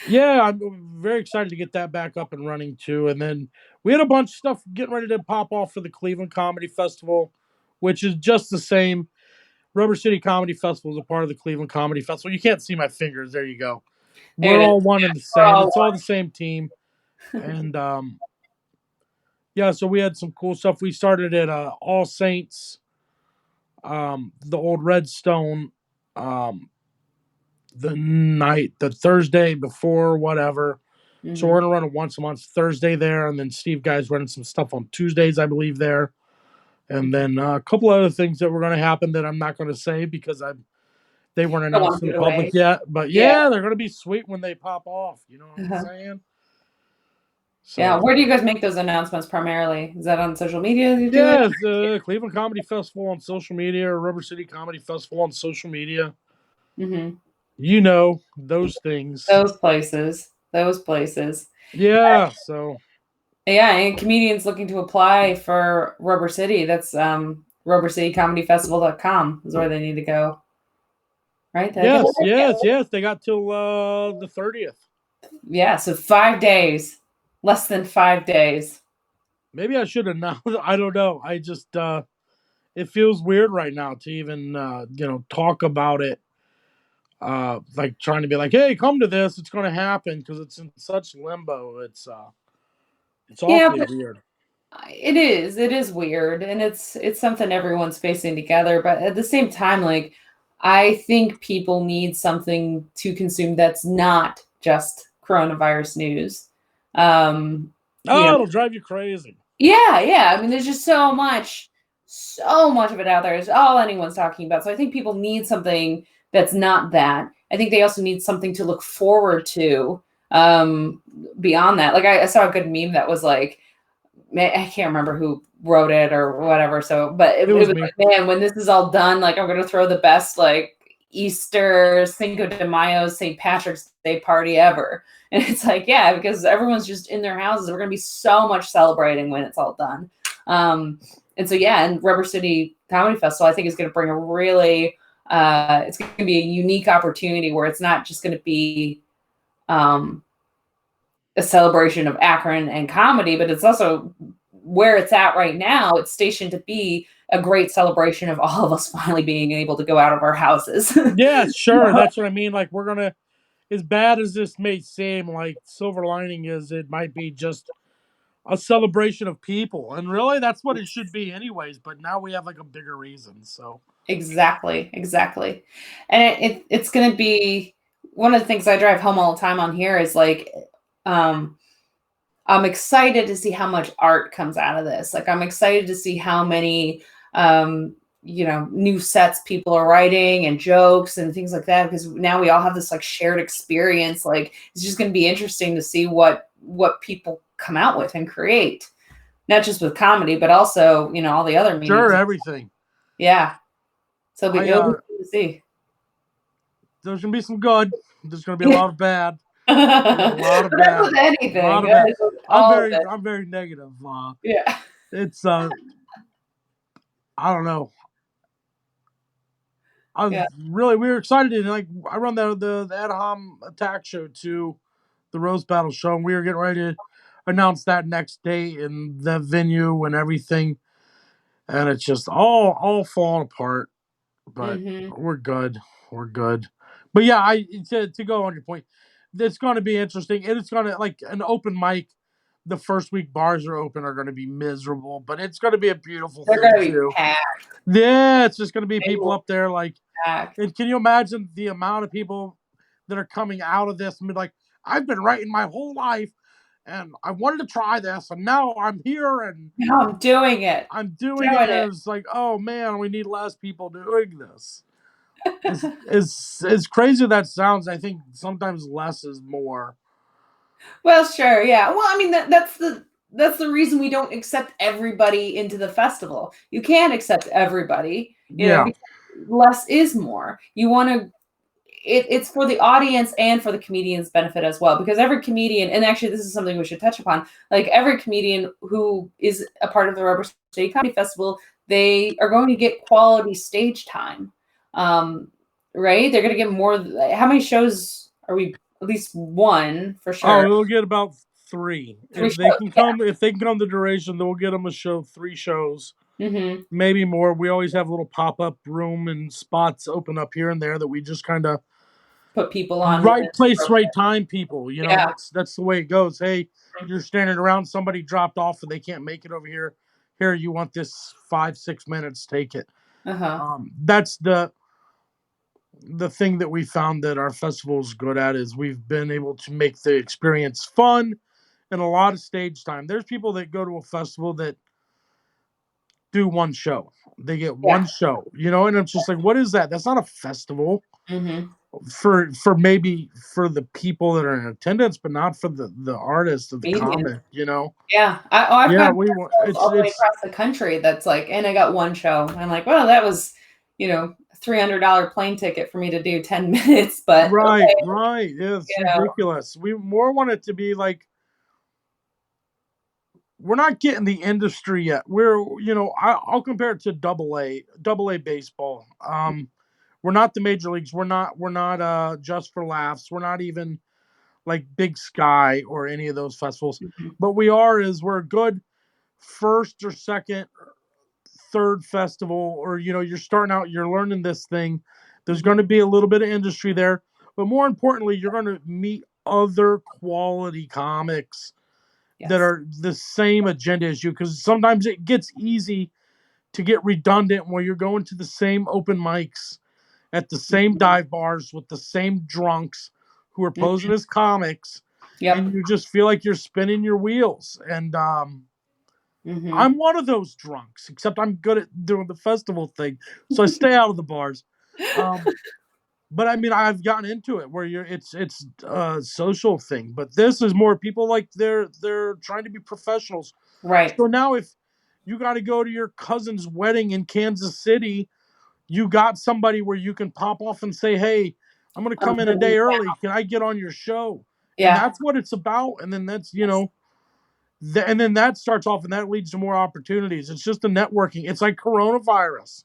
[SPEAKER 2] yeah, I'm very excited to get that back up and running too. And then we had a bunch of stuff getting ready to pop off for the Cleveland Comedy Festival, which is just the same. Rubber City Comedy Festival is a part of the Cleveland Comedy Festival. You can't see my fingers. There you go.
[SPEAKER 1] There
[SPEAKER 2] We're
[SPEAKER 1] it is.
[SPEAKER 2] all one and the
[SPEAKER 1] We're
[SPEAKER 2] same.
[SPEAKER 1] all
[SPEAKER 2] It's all the same team. And yeah, so we had some cool stuff. We started at All Saints, the old Redstone, um, the Thursday before, whatever. So we're
[SPEAKER 1] Mhm.
[SPEAKER 2] gonna run it once a month, Thursday there, and then Steve Guy's running some stuff on Tuesdays, I believe there, and
[SPEAKER 1] Mhm.
[SPEAKER 2] then a couple other things that were gonna happen that I'm not gonna say because they weren't
[SPEAKER 1] Don't wanna
[SPEAKER 2] announced to
[SPEAKER 1] give
[SPEAKER 2] the
[SPEAKER 1] it away.
[SPEAKER 2] public yet. But
[SPEAKER 1] Yeah.
[SPEAKER 2] yeah, they're gonna be sweet when they pop off. You know what I'm
[SPEAKER 1] Uh-huh.
[SPEAKER 2] saying?
[SPEAKER 1] Yeah,
[SPEAKER 2] So
[SPEAKER 1] where do you guys make those announcements primarily? Is that on social media you do it?
[SPEAKER 2] yeah, the Cleveland Comedy Festival on social media, or River City Comedy Festival on social media.
[SPEAKER 1] Mhm.
[SPEAKER 2] You know those things.
[SPEAKER 1] Those places. Those places.
[SPEAKER 2] Yeah. So
[SPEAKER 1] Yeah, and comedians looking to apply for Rubber City, that's, rubbercitycomedyfestival.com is where they need to go, right? Did I get that
[SPEAKER 2] yes,
[SPEAKER 1] right?
[SPEAKER 2] yes, yes. They got till the 30th.
[SPEAKER 1] Yeah, so 5 days. Less than 5 days.
[SPEAKER 2] Maybe I should have now. I don't know. I just it feels weird right now to even talk about it. Like trying to be like, hey, come to this. It's going to happen because it's in such limbo. It's
[SPEAKER 1] Yeah,
[SPEAKER 2] awfully
[SPEAKER 1] but
[SPEAKER 2] weird.
[SPEAKER 1] it is weird, and it's something everyone's facing together, but at the same time, like, I think people need something to consume that's not just coronavirus news. Um, you
[SPEAKER 2] Oh,
[SPEAKER 1] know
[SPEAKER 2] it'll drive you crazy.
[SPEAKER 1] Yeah, yeah. I mean, there's just so much of it out there. It's all anyone's talking about. So I think people need something that's not that. I think they also need something to look forward to beyond that. Like I saw a good meme that was like, I can't remember who wrote it or whatever. So, but it
[SPEAKER 2] It was
[SPEAKER 1] was
[SPEAKER 2] me.
[SPEAKER 1] like, man, when this is all done, like I'm gonna throw the best like Easter, Cinco de Mayo, St. Patrick's Day party ever. And it's like, yeah, because everyone's just in their houses. We're gonna be so much celebrating when it's all done. And so yeah, and Rubber City Comedy Festival, I think is gonna bring a really it's gonna be a unique opportunity where it's not just gonna be um a celebration of Akron and comedy, but it's also where it's at right now. It's stationed to be a great celebration of all of us finally being able to go out of our houses.
[SPEAKER 2] Yeah, sure. That's what I mean. Like we're gonna, as bad as this may seem, like silver lining is it might be just a celebration of people, and really that's what it should be, anyways. But now we have like a bigger reason. So
[SPEAKER 1] Exactly, exactly. And it's going to be one of the things I drive home all the time on here is like, um, I'm excited to see how much art comes out of this. Like I'm excited to see how many new sets people are writing and jokes and things like that because now we all have this like shared experience. Like it's just going to be interesting to see what people come out with and create. Not just with comedy, but also, all the other
[SPEAKER 2] sure,
[SPEAKER 1] mediums.
[SPEAKER 2] everything.
[SPEAKER 1] Yeah. So
[SPEAKER 2] I
[SPEAKER 1] it'll be cool to see.
[SPEAKER 2] There's gonna be some good. There's gonna be a lot of bad. There'll be a lot of
[SPEAKER 1] But that's
[SPEAKER 2] bad.
[SPEAKER 1] with
[SPEAKER 2] A lot
[SPEAKER 1] anything.
[SPEAKER 2] of bad.
[SPEAKER 1] That's with all of it.
[SPEAKER 2] I'm very negative.
[SPEAKER 1] Yeah.
[SPEAKER 2] It's I don't know.
[SPEAKER 1] Yeah.
[SPEAKER 2] We were excited to like I run the Anaheim Attack show to the Rose Battle show, and we were getting ready to announce that next date and the venue and everything, and it's just all falling apart. But
[SPEAKER 1] Mhm.
[SPEAKER 2] we're good. We're good. But yeah, I to go on your point, it's going to be interesting, and it's going to like an open mic. The first week bars are open are going to be miserable, but it's going to be a beautiful
[SPEAKER 1] They're
[SPEAKER 2] thing
[SPEAKER 1] gonna be
[SPEAKER 2] too.
[SPEAKER 1] packed.
[SPEAKER 2] Yeah, it's just going to be
[SPEAKER 1] They
[SPEAKER 2] people
[SPEAKER 1] will
[SPEAKER 2] up there like,
[SPEAKER 1] be packed.
[SPEAKER 2] and can you imagine the amount of people that are coming out of this and be like, I've been writing my whole life and I wanted to try this and now I'm here and
[SPEAKER 1] No, I'm doing it.
[SPEAKER 2] I'm doing it.
[SPEAKER 1] Doing it.
[SPEAKER 2] And it's like, oh man, we need less people doing this. As crazy that sounds, I think sometimes less is more.
[SPEAKER 1] Well, sure, yeah. Well, I mean that's the reason we don't accept everybody into the festival. You can't accept everybody,
[SPEAKER 2] Yeah,
[SPEAKER 1] because less is more. You want to it's for the audience and for the comedian's benefit as well because every comedian, and actually this is something we should touch upon, like every comedian who is a part of the Rubber City Comedy Festival, they are going to get quality stage time. um, right, they're going to get more. How many shows are we? At least one for
[SPEAKER 2] oh,
[SPEAKER 1] sure.
[SPEAKER 2] we'll get about three
[SPEAKER 1] Three
[SPEAKER 2] if they
[SPEAKER 1] shows,
[SPEAKER 2] can
[SPEAKER 1] yeah.
[SPEAKER 2] come. If they can come the duration, then we'll get them a show, 3 shows,
[SPEAKER 1] Hmm.
[SPEAKER 2] maybe more. We always have a little pop up room and spots open up here and there that we just kind of
[SPEAKER 1] Put people on when
[SPEAKER 2] right
[SPEAKER 1] it's
[SPEAKER 2] place, right
[SPEAKER 1] appropriate.
[SPEAKER 2] time. People,
[SPEAKER 1] Yeah.
[SPEAKER 2] that's the way it goes. Hey, you're standing around, somebody dropped off and they can't make it over here. Here, you want this 5 6 minutes? Take it.
[SPEAKER 1] Uh-huh.
[SPEAKER 2] That's the the thing that we found that our festival is good at is we've been able to make the experience fun and a lot of stage time. There's people that go to a festival that do one show. They get
[SPEAKER 1] Yeah.
[SPEAKER 2] one show, and it's just like, what is that? That's not a festival
[SPEAKER 1] Mhm.
[SPEAKER 2] for maybe for the people that are in attendance, but not for the artist or the
[SPEAKER 1] Comedian.
[SPEAKER 2] comic.
[SPEAKER 1] Yeah. I've
[SPEAKER 2] Yeah,
[SPEAKER 1] gone to
[SPEAKER 2] we want
[SPEAKER 1] festivals
[SPEAKER 2] it's
[SPEAKER 1] all the way
[SPEAKER 2] it's
[SPEAKER 1] across the country that's like, and I got one show. I'm like, well, that was, $300 plane ticket for me to do 10 minutes, but
[SPEAKER 2] right,
[SPEAKER 1] okay,
[SPEAKER 2] right. Yeah, it's
[SPEAKER 1] you know.
[SPEAKER 2] ridiculous. We more want it to be like we're not getting the industry yet. I'll compare it to double A baseball. We're not the major leagues. We're not just for laughs. We're not even like Big Sky or any of those festivals.
[SPEAKER 1] Mhm.
[SPEAKER 2] But we're a good first or second, third festival, or you're starting out, you're learning this thing. There's
[SPEAKER 1] Mhm.
[SPEAKER 2] going to be a little bit of industry there, but more importantly, you're going to meet other quality comics that
[SPEAKER 1] Yes.
[SPEAKER 2] are the same agenda as you, because sometimes it gets easy to get redundant where you're going to the same open mics at the same
[SPEAKER 1] Mhm.
[SPEAKER 2] dive bars with the same drunks who are posing
[SPEAKER 1] Mhm.
[SPEAKER 2] as comics, and
[SPEAKER 1] Yep.
[SPEAKER 2] you just feel like you're spinning your wheels. And
[SPEAKER 1] Mhm.
[SPEAKER 2] I'm one of those drunks, except I'm good at doing the festival thing, so I stay out of the bars. Um, but I mean, I've gotten into it where it's a social thing, but this is more people like they're trying to be professionals.
[SPEAKER 1] Right.
[SPEAKER 2] So now if you got to go to your cousin's wedding in Kansas City, you got somebody where you can pop off and say, "Hey, I'm going to
[SPEAKER 1] I'm
[SPEAKER 2] come in a
[SPEAKER 1] gonna be
[SPEAKER 2] day early. Can I get on your show?" And
[SPEAKER 1] Yeah.
[SPEAKER 2] that's what it's about. And then that's,
[SPEAKER 1] Yes.
[SPEAKER 2] and then that starts off and that leads to more opportunities. It's just the networking. It's like coronavirus.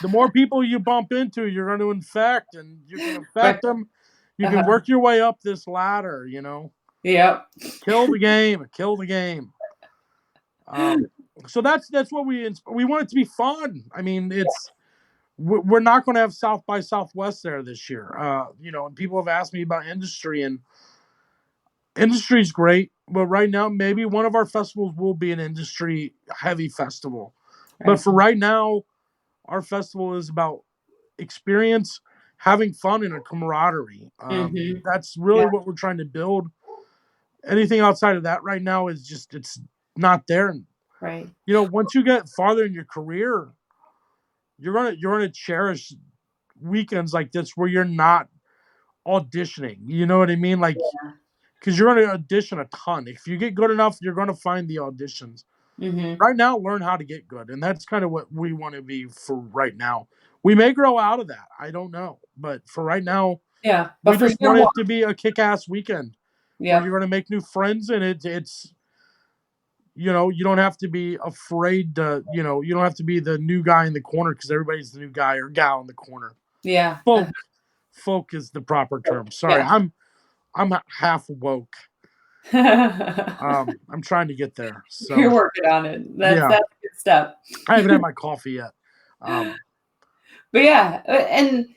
[SPEAKER 2] The more people you bump into, you're going to infect, and you can
[SPEAKER 1] Right.
[SPEAKER 2] infect them. You can
[SPEAKER 1] Uh-huh.
[SPEAKER 2] work your way up this ladder.
[SPEAKER 1] Yep.
[SPEAKER 2] Kill the game, kill the game. Um, so that's what we want it to be fun. I mean, we're not going to have South by Southwest there this year. And people have asked me about industry, and industry's great, but right now maybe one of our festivals will be an industry heavy festival. But
[SPEAKER 1] Right.
[SPEAKER 2] for right now, our festival is about experience, having fun, and a camaraderie.
[SPEAKER 1] Mhm.
[SPEAKER 2] That's
[SPEAKER 1] Yeah.
[SPEAKER 2] really what we're trying to build. Anything outside of that right now is just it's not there. And
[SPEAKER 1] Right.
[SPEAKER 2] once you get farther in your career, you're gonna cherish weekends like this where you're not auditioning. You know what I mean? Like,
[SPEAKER 1] Yeah.
[SPEAKER 2] because you're gonna audition a ton. If you get good enough, you're gonna find the auditions.
[SPEAKER 1] Mhm.
[SPEAKER 2] Right now, learn how to get good, and that's kind of what we want to be for right now. We may grow out of that. I don't know, but for right now,
[SPEAKER 1] Yeah. But
[SPEAKER 2] we
[SPEAKER 1] for
[SPEAKER 2] just
[SPEAKER 1] year
[SPEAKER 2] want
[SPEAKER 1] one,
[SPEAKER 2] it to be a kick-ass weekend where you're
[SPEAKER 1] yep.
[SPEAKER 2] going to make new friends, and it's you don't have to be afraid to you don't have to be the new guy in the corner because everybody's the new guy or gal in the corner.
[SPEAKER 1] Yeah.
[SPEAKER 2] Folk is the proper term. Sorry,
[SPEAKER 1] Yeah.
[SPEAKER 2] I'm half woke. I'm trying to get there.
[SPEAKER 1] You're
[SPEAKER 2] So
[SPEAKER 1] working on it. That's
[SPEAKER 2] yeah,
[SPEAKER 1] that's a good step.
[SPEAKER 2] I haven't had my coffee yet. Um,
[SPEAKER 1] But yeah, and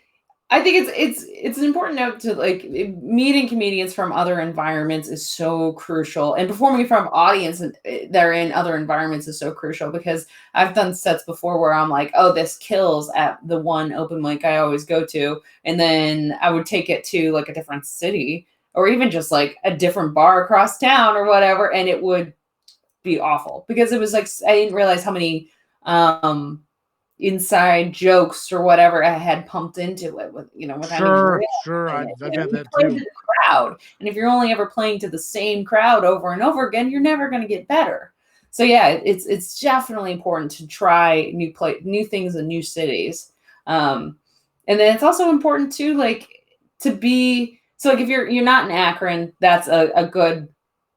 [SPEAKER 1] I think it's an important note to like meeting comedians from other environments is so crucial, and performing from audience that are in other environments is so crucial because I've done sets before where I'm like, oh, this kills at the one open mic I always go to, and then I would take it to like a different city or even just like a different bar across town or whatever, and it would be awful because it was like I didn't realize how many um inside jokes or whatever I had pumped into it without even
[SPEAKER 2] sure, sure,
[SPEAKER 1] realizing it.
[SPEAKER 2] I've had
[SPEAKER 1] You
[SPEAKER 2] that
[SPEAKER 1] play to
[SPEAKER 2] too.
[SPEAKER 1] the crowd, and if you're only ever playing to the same crowd over and over again, you're never going to get better. So yeah, it's definitely important to try new things in new cities, um, and then it's also important to like to be so like if you're not in Akron, that's a good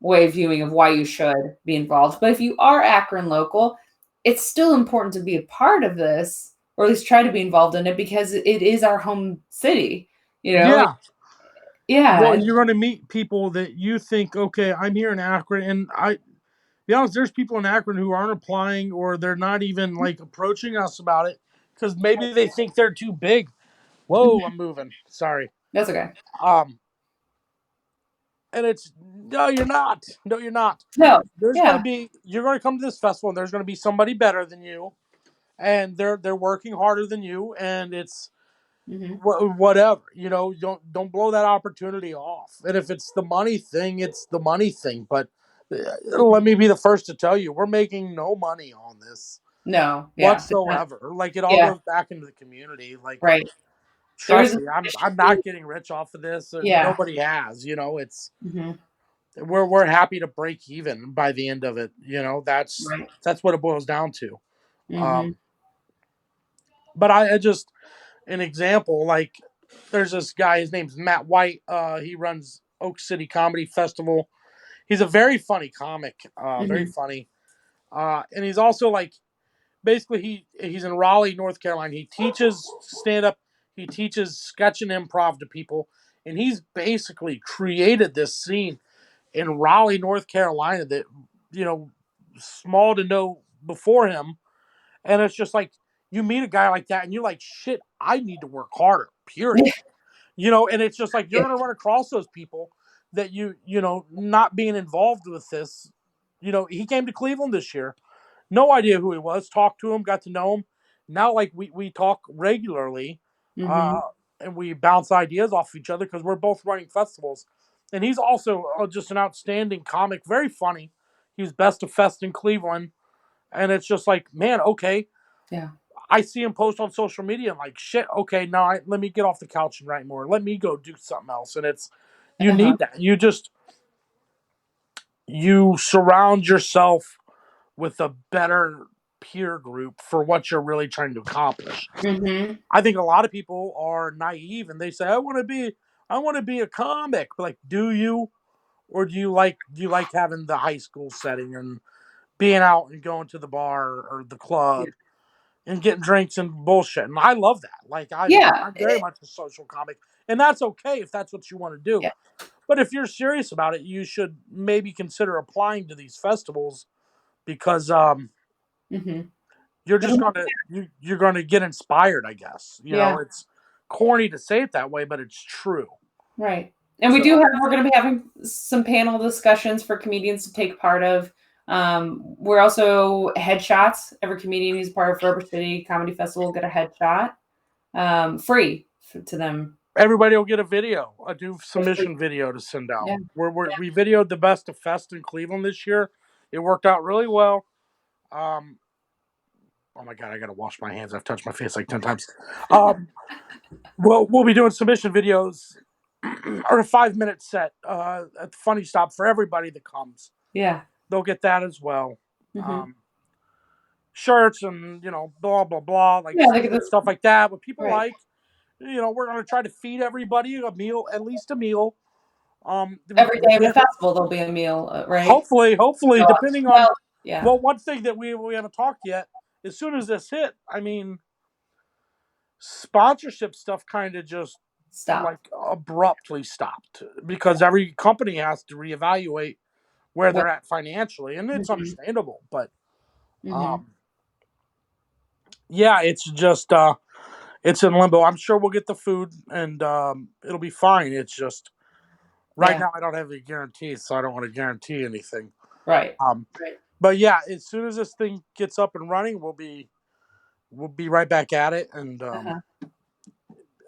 [SPEAKER 1] way of viewing of why you should be involved. But if you are Akron local, it's still important to be a part of this or at least try to be involved in it because it is our home city, you know?
[SPEAKER 2] Yeah.
[SPEAKER 1] Yeah.
[SPEAKER 2] Well,
[SPEAKER 1] And
[SPEAKER 2] you're going to meet people that you think, okay, I'm here in Akron, and be honest, there's people in Akron who aren't applying or they're not even like approaching us about it because maybe they think they're too big. Whoa, I'm moving. Sorry.
[SPEAKER 1] that's okay.
[SPEAKER 2] Um, and it's no, you're not. No, you're not.
[SPEAKER 1] No.
[SPEAKER 2] There's going to
[SPEAKER 1] Yeah.
[SPEAKER 2] be you're going to come to this festival, and there's going to be somebody better than you, and they're working harder than you, and it's
[SPEAKER 1] Mhm.
[SPEAKER 2] Whatever, don't blow that opportunity off. And if it's the money thing, it's the money thing. But let me be the first to tell you, we're making no money on this
[SPEAKER 1] No, yeah, it's not.
[SPEAKER 2] whatsoever. Like, it all
[SPEAKER 1] Yeah,
[SPEAKER 2] goes back into the community. Like,
[SPEAKER 1] right. There is
[SPEAKER 2] trust
[SPEAKER 1] a
[SPEAKER 2] me, I'm
[SPEAKER 1] tradition
[SPEAKER 2] not
[SPEAKER 1] too.
[SPEAKER 2] getting rich off of this.
[SPEAKER 1] Yeah.
[SPEAKER 2] Nobody has. It's
[SPEAKER 1] Mhm.
[SPEAKER 2] we're happy to break even by the end of it.
[SPEAKER 1] Right.
[SPEAKER 2] That's what it boils down to.
[SPEAKER 1] Mhm.
[SPEAKER 2] Um, but I just an example, like, there's this guy, his name's Matt White. He runs Oak City Comedy Festival. He's a very funny comic, very
[SPEAKER 1] Mhm.
[SPEAKER 2] funny. And he's also, like, basically he's in Raleigh, North Carolina. He teaches stand up, he teaches sketch and improv to people, and he's basically created this scene in Raleigh, North Carolina that, small to no before him. And it's just like, you meet a guy like that and you're like, shit, I need to work harder, period. And it's just like, you're
[SPEAKER 1] Yeah.
[SPEAKER 2] going to run across those people that not being involved with this. He came to Cleveland this year, no idea who he was, talked to him, got to know him. Now, like, we talk regularly, uh,
[SPEAKER 1] Mhm.
[SPEAKER 2] and we bounce ideas off each other because we're both running festivals. And he's also just an outstanding comic, very funny. He was best of fest in Cleveland. And it's just like, man, okay,
[SPEAKER 1] Yeah.
[SPEAKER 2] I see him post on social media and, like, shit, okay, now let me get off the couch and write more. Let me go do something else. And you
[SPEAKER 1] Uh-huh.
[SPEAKER 2] need that. You surround yourself with a better peer group for what you're really trying to accomplish.
[SPEAKER 1] Mhm.
[SPEAKER 2] I think a lot of people are naive and they say, I want to be a comic. But, like, do you? Or do you like having the high school setting and being out and going to the bar or the
[SPEAKER 1] Yeah.
[SPEAKER 2] club and getting drinks and bullshit? And I love that. Like,
[SPEAKER 1] Yeah.
[SPEAKER 2] I'm very much a social comic, and that's okay if that's what you want to do.
[SPEAKER 1] Yeah.
[SPEAKER 2] But if you're serious about it, you should maybe consider applying to these festivals because
[SPEAKER 1] Mhm.
[SPEAKER 2] you're just
[SPEAKER 1] It'll
[SPEAKER 2] you're gonna get inspired. I guess
[SPEAKER 1] Yeah.
[SPEAKER 2] it's corny to say it that way, but it's true.
[SPEAKER 1] Right. And
[SPEAKER 2] So
[SPEAKER 1] we're gonna be having some panel discussions for comedians to take part of. We're also headshots. Every comedian who's part of Forever City Comedy Festival will get a headshot, free to them
[SPEAKER 2] everybody will get a video, a new
[SPEAKER 1] for free.
[SPEAKER 2] submission video to send out.
[SPEAKER 1] Yeah.
[SPEAKER 2] We videoed the best of Fest in Cleveland this year. It worked out really well. Um, oh my god, I gotta wash my hands. I've touched my face like 10 times. Um, we'll be doing submission videos or a 5 minute set at the Funny Stop for everybody that comes.
[SPEAKER 1] Yeah.
[SPEAKER 2] They'll get that as well.
[SPEAKER 1] Mhm.
[SPEAKER 2] Um, Shirts and blah blah blah, like
[SPEAKER 1] Yeah, like
[SPEAKER 2] stupid
[SPEAKER 1] the
[SPEAKER 2] stuff like that. What people
[SPEAKER 1] right.
[SPEAKER 2] like, we're gonna try to feed everybody a meal, at least a meal.
[SPEAKER 1] Every day of the festival, there'll be a meal, right?
[SPEAKER 2] Hopefully,
[SPEAKER 1] So,
[SPEAKER 2] depending on,
[SPEAKER 1] well, yeah,
[SPEAKER 2] well, one thing that we haven't talked yet. As soon as this hit, I mean, sponsorship stuff kind of just,
[SPEAKER 1] stop.
[SPEAKER 2] like, abruptly stopped because every company has to reevaluate where
[SPEAKER 1] What
[SPEAKER 2] they're at financially, and it's
[SPEAKER 1] Mhm.
[SPEAKER 2] understandable. But
[SPEAKER 1] Mhm.
[SPEAKER 2] um, yeah, it's just it's in limbo. I'm sure we'll get the food and it'll be fine. It's just right
[SPEAKER 1] Yeah.
[SPEAKER 2] now I don't have any guarantees, so I don't want to guarantee anything.
[SPEAKER 1] Right.
[SPEAKER 2] Um,
[SPEAKER 1] Right.
[SPEAKER 2] but yeah, as soon as this thing gets up and running, we'll be right back at it, and
[SPEAKER 1] Uh-huh.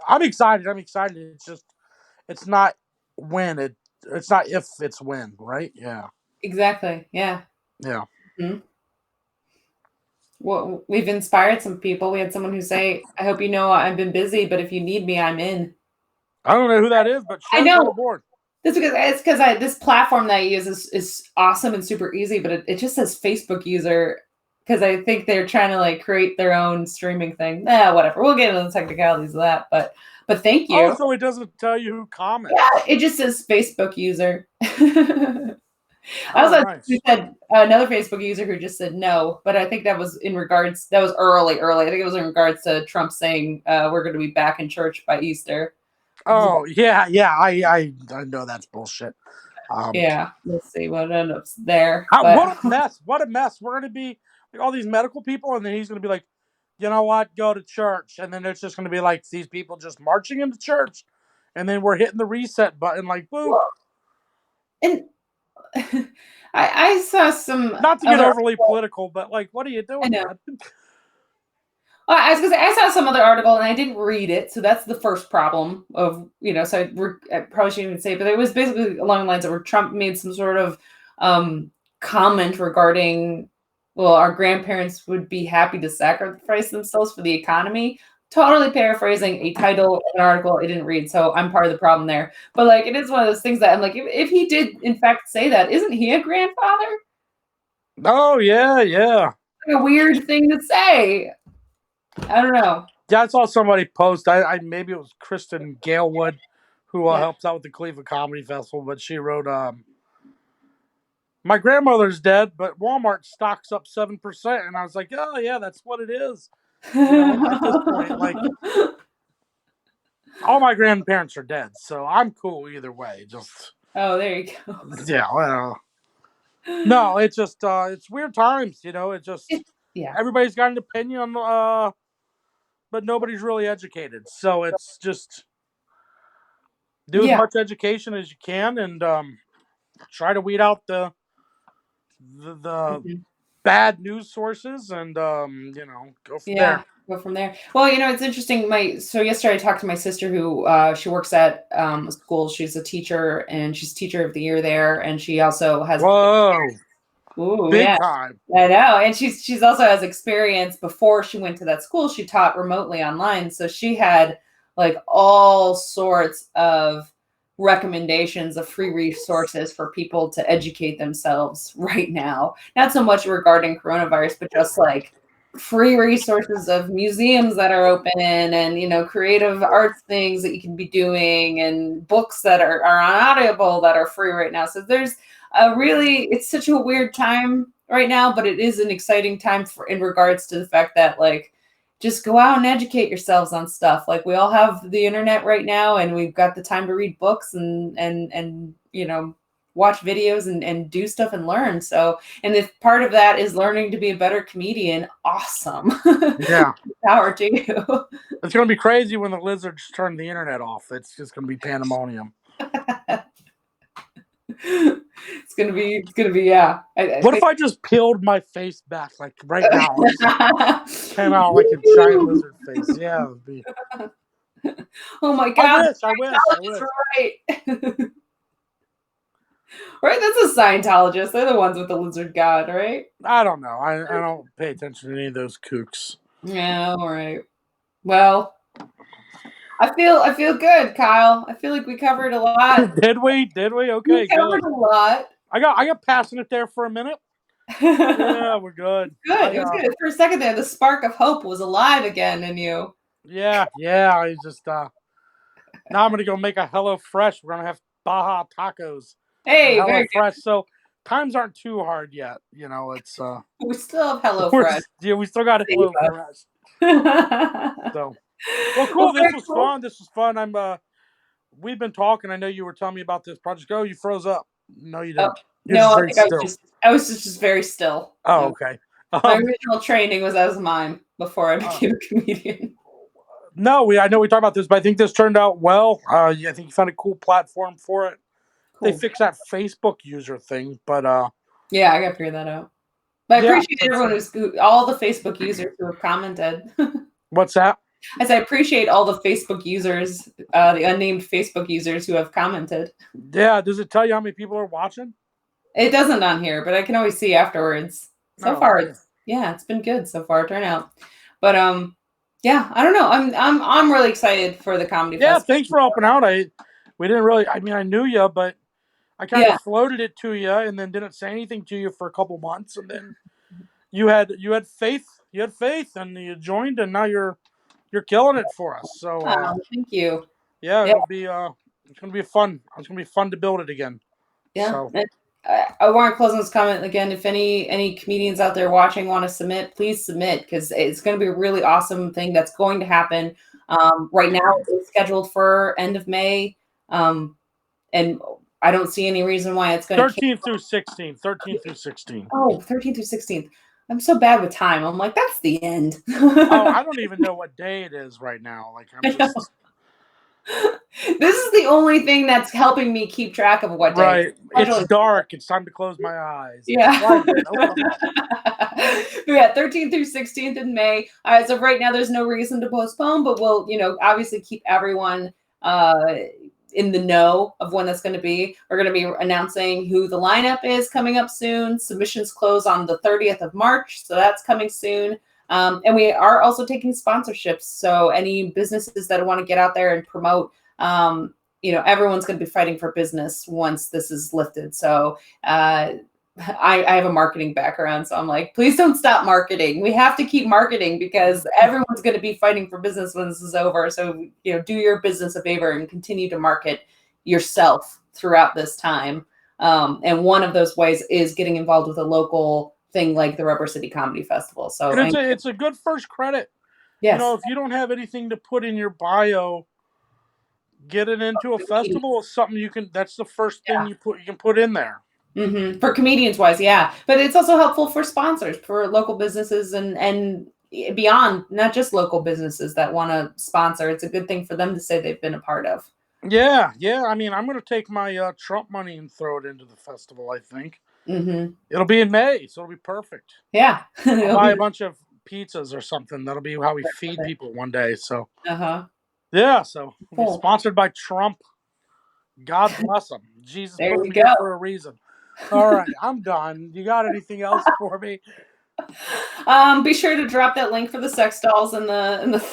[SPEAKER 2] I'm excited. I'm excited. It's just it's not when it's not if, it's when, right? Yeah,
[SPEAKER 1] Exactly. Yeah.
[SPEAKER 2] yeah.
[SPEAKER 1] Mhm. Well, we've inspired some people. We had someone who say, "I hope you know I've been busy, but if you need me, I'm in."
[SPEAKER 2] I don't know who that is, but
[SPEAKER 1] I
[SPEAKER 2] sure, come
[SPEAKER 1] know.
[SPEAKER 2] aboard.
[SPEAKER 1] It's because I this platform that I use is awesome and super easy, but it just says Facebook user because I think they're trying to like create their own streaming thing. Whatever. We'll get into the technicalities of that, but thank
[SPEAKER 2] Oh,
[SPEAKER 1] you.
[SPEAKER 2] so it doesn't tell you who
[SPEAKER 1] Yeah,
[SPEAKER 2] comments.
[SPEAKER 1] it just says Facebook user. I
[SPEAKER 2] Oh,
[SPEAKER 1] also we
[SPEAKER 2] nice.
[SPEAKER 1] said another Facebook user who just said no, but I think that was early. I think it was in regards to Trump saying we're going to be back in church by Easter.
[SPEAKER 2] Oh, yeah, yeah. I know that's bullshit. Um,
[SPEAKER 1] Yeah, we'll see what ends up there. But
[SPEAKER 2] what a mess! What a mess! We're gonna be like all these medical people, and then he's gonna be like, you know what? Go to church, and then it's just gonna be like these people just marching into church, and then we're hitting the reset button, like, boop.
[SPEAKER 1] well, and I saw some
[SPEAKER 2] Not to get
[SPEAKER 1] other.
[SPEAKER 2] overly political, but, like, what are you
[SPEAKER 1] I
[SPEAKER 2] doing,
[SPEAKER 1] know.
[SPEAKER 2] man?
[SPEAKER 1] Well, I was gonna say I saw some other article and I didn't read it, so that's the first problem of So I probably shouldn't even say it, but it was basically along the lines of where Trump made some sort of comment regarding, well, our grandparents would be happy to sacrifice themselves for the economy. Totally paraphrasing a title of an article I didn't read, so I'm part of the problem there. But like, it is one of those things that I'm like, if he did in fact say that, isn't he a grandfather?
[SPEAKER 2] Oh yeah, yeah.
[SPEAKER 1] Like a weird thing to say. I don't know.
[SPEAKER 2] Yeah, I saw somebody post. I maybe it was Kristen Galewood, who
[SPEAKER 1] Yeah.
[SPEAKER 2] helps out with the Cleveland Comedy Festival, but she wrote, "My grandmother's dead, but Walmart stocks up 7%," and I was like, "Oh yeah, that's what it is." At this point, like all my grandparents are dead, so I'm cool either way. Just
[SPEAKER 1] Oh, there you go.
[SPEAKER 2] yeah, well, no, it's just it's weird times. It just
[SPEAKER 1] Yeah.
[SPEAKER 2] everybody's got an opinion, but nobody's really educated. So it's just do as
[SPEAKER 1] Yeah.
[SPEAKER 2] much education as you can, and try to weed out the
[SPEAKER 1] Mhm.
[SPEAKER 2] bad news sources, and go from
[SPEAKER 1] Yeah.
[SPEAKER 2] there.
[SPEAKER 1] Go from there. Well, it's interesting. So yesterday I talked to my sister who she works at a school. She's a teacher and she's teacher of the year there. And she also has
[SPEAKER 2] Whoa,
[SPEAKER 1] Ooh,
[SPEAKER 2] big
[SPEAKER 1] yeah.
[SPEAKER 2] time.
[SPEAKER 1] I know. And she's also has experience before she went to that school. She taught remotely online. So she had like all sorts of recommendations of free resources for people to educate themselves right now. Not so much regarding coronavirus, but just like free resources of museums that are open and creative arts things that you can be doing and books that are on Audible that are free right now. So there's it's such a weird time right now, but it is an exciting time in regards to the fact that like just go out and educate yourselves on stuff. Like we all have the internet right now and we've got the time to read books and watch videos and do stuff and learn. So, and if part of that is learning to be a better comedian, awesome.
[SPEAKER 2] Yeah,
[SPEAKER 1] Power to you.
[SPEAKER 2] it's gonna be crazy when the lizards turn the internet off. It's just gonna be pandemonium.
[SPEAKER 1] It's gonna be yeah. I
[SPEAKER 2] What if
[SPEAKER 1] think
[SPEAKER 2] I just peeled my face back like right now? Just came out like a giant lizard face. Yeah, it would be.
[SPEAKER 1] Oh my
[SPEAKER 2] I
[SPEAKER 1] God,
[SPEAKER 2] wish. I wish. I
[SPEAKER 1] Scientologists
[SPEAKER 2] wish.
[SPEAKER 1] were right. Right? That's a Scientologist. They're the ones with the lizard god, right?
[SPEAKER 2] I don't know. I don't pay attention to any of those kooks.
[SPEAKER 1] Yeah, all right. Well, I feel good, Kyle. I feel like we covered a lot.
[SPEAKER 2] Did we? Did we?
[SPEAKER 1] We
[SPEAKER 2] Okay,
[SPEAKER 1] covered
[SPEAKER 2] good.
[SPEAKER 1] a lot.
[SPEAKER 2] I got passionate there for a minute.
[SPEAKER 1] Good.
[SPEAKER 2] Yeah, we're good.
[SPEAKER 1] It was good. For a second there, the spark of hope was alive again in you.
[SPEAKER 2] yeah. I just now I'm gonna go make a Hello Fresh. We're gonna have Baja tacos at
[SPEAKER 1] Hey,
[SPEAKER 2] Hello
[SPEAKER 1] very
[SPEAKER 2] Fresh. So times aren't too hard yet. It's
[SPEAKER 1] good. We still have Hello
[SPEAKER 2] we're
[SPEAKER 1] Fresh.
[SPEAKER 2] we still got
[SPEAKER 1] Save
[SPEAKER 2] Hello
[SPEAKER 1] us.
[SPEAKER 2] Fresh.
[SPEAKER 1] Well,
[SPEAKER 2] So well, cool. This
[SPEAKER 1] very
[SPEAKER 2] was
[SPEAKER 1] cool.
[SPEAKER 2] fun. This was fun. We've been talking. I know you were telling me about this project. Oh, you froze up. No, you
[SPEAKER 1] Oh,
[SPEAKER 2] didn't. You're
[SPEAKER 1] no,
[SPEAKER 2] just
[SPEAKER 1] I
[SPEAKER 2] very
[SPEAKER 1] think
[SPEAKER 2] still.
[SPEAKER 1] I was just very still.
[SPEAKER 2] Oh,
[SPEAKER 1] No.
[SPEAKER 2] okay.
[SPEAKER 1] My
[SPEAKER 2] Um,
[SPEAKER 1] original training was as a mime before I
[SPEAKER 2] uh,
[SPEAKER 1] became a comedian.
[SPEAKER 2] no, I know we talked about this, but I think this turned out well. Yeah, I think you found a cool platform for it. They
[SPEAKER 1] Cool.
[SPEAKER 2] fixed that Facebook user thing, but
[SPEAKER 1] Yeah, I gotta figure that out. But I
[SPEAKER 2] yeah,
[SPEAKER 1] appreciate everyone all the Facebook users who have commented.
[SPEAKER 2] what's that?
[SPEAKER 1] As I appreciate all the Facebook users, the unnamed Facebook users who have commented.
[SPEAKER 2] Yeah, does it tell you how many people are watching?
[SPEAKER 1] It doesn't on here, but I can always see afterwards. So
[SPEAKER 2] Oh,
[SPEAKER 1] far,
[SPEAKER 2] okay.
[SPEAKER 1] it's been good so far turnout. But yeah, I don't know. I'm really excited for the comedy
[SPEAKER 2] Yeah,
[SPEAKER 1] festival.
[SPEAKER 2] thanks for helping out. We didn't really. I mean, I knew you, but I kind of
[SPEAKER 1] Yeah,
[SPEAKER 2] floated it to you, and then didn't say anything to you for a couple months, and then you had faith. You had faith, and you joined, and now you're killing it for us. So
[SPEAKER 1] thank you.
[SPEAKER 2] yeah,
[SPEAKER 1] Yeah,
[SPEAKER 2] it's gonna be fun. It's gonna be fun to build it again.
[SPEAKER 1] yeah.
[SPEAKER 2] So
[SPEAKER 1] And I want to close on this comment again. If any comedians out there watching want to submit, please submit because it's going to be a really awesome thing that's going to happen. Right now, it's scheduled for end of May, and I don't see any reason why it's going to.
[SPEAKER 2] 13th through 16th. 13th through 16th.
[SPEAKER 1] Oh, 13th through 16th. I'm so bad with time. I'm like, that's the end.
[SPEAKER 2] Oh, I don't even know what day it is right now. Like I'm
[SPEAKER 1] I know.
[SPEAKER 2] just
[SPEAKER 1] This is the only thing that's helping me keep track of what day.
[SPEAKER 2] right. It's dark. It's time to close my eyes.
[SPEAKER 1] Yeah.
[SPEAKER 2] Quiet. Open them up.
[SPEAKER 1] We got 13th through 16th in May. As of right now, there's no reason to postpone, but we'll, obviously keep everyone in the know of when that's going to be. We're going to be announcing who the lineup is coming up soon. Submissions close on the 30th of March, so that's coming soon. And we are also taking sponsorships. So any businesses that want to get out there and promote, everyone's going to be fighting for business once this is lifted. So I have a marketing background, so I'm like, please don't stop marketing. We have to keep marketing because everyone's going to be fighting for business when this is over. So, do your business a favor and continue to market yourself throughout this time. And one of those ways is getting involved with a local thing like the Rubber City Comedy Festival. So
[SPEAKER 2] And it's a good first credit.
[SPEAKER 1] yes.
[SPEAKER 2] If you don't have anything to put in your bio, get it into a festival or something that's the first thing you can put in there.
[SPEAKER 1] Mm-hmm. For comedians wise, yeah. But it's also helpful for sponsors, for local businesses and beyond, not just local businesses that want to sponsor. It's a good thing for them to say they've been a part of.
[SPEAKER 2] Yeah. I mean, I'm going to take my Trump money and throw it into the festival, I think.
[SPEAKER 1] Mm-hmm.
[SPEAKER 2] It'll be in May, so it'll be perfect.
[SPEAKER 1] Yeah.
[SPEAKER 2] I'll buy a bunch of pizzas or something. That'll be how we feed people one day. So, yeah, so we'll be sponsored by Trump. God bless him. Jesus put him here for a reason. All right, I'm done. You got anything else for me?
[SPEAKER 1] Be sure to drop that link for the sex dolls in the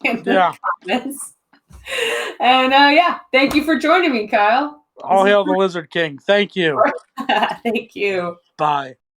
[SPEAKER 1] comments. And thank you for joining me, Kyle.
[SPEAKER 2] All hail the Lizard King. Thank you.
[SPEAKER 1] Thank you.
[SPEAKER 2] Bye.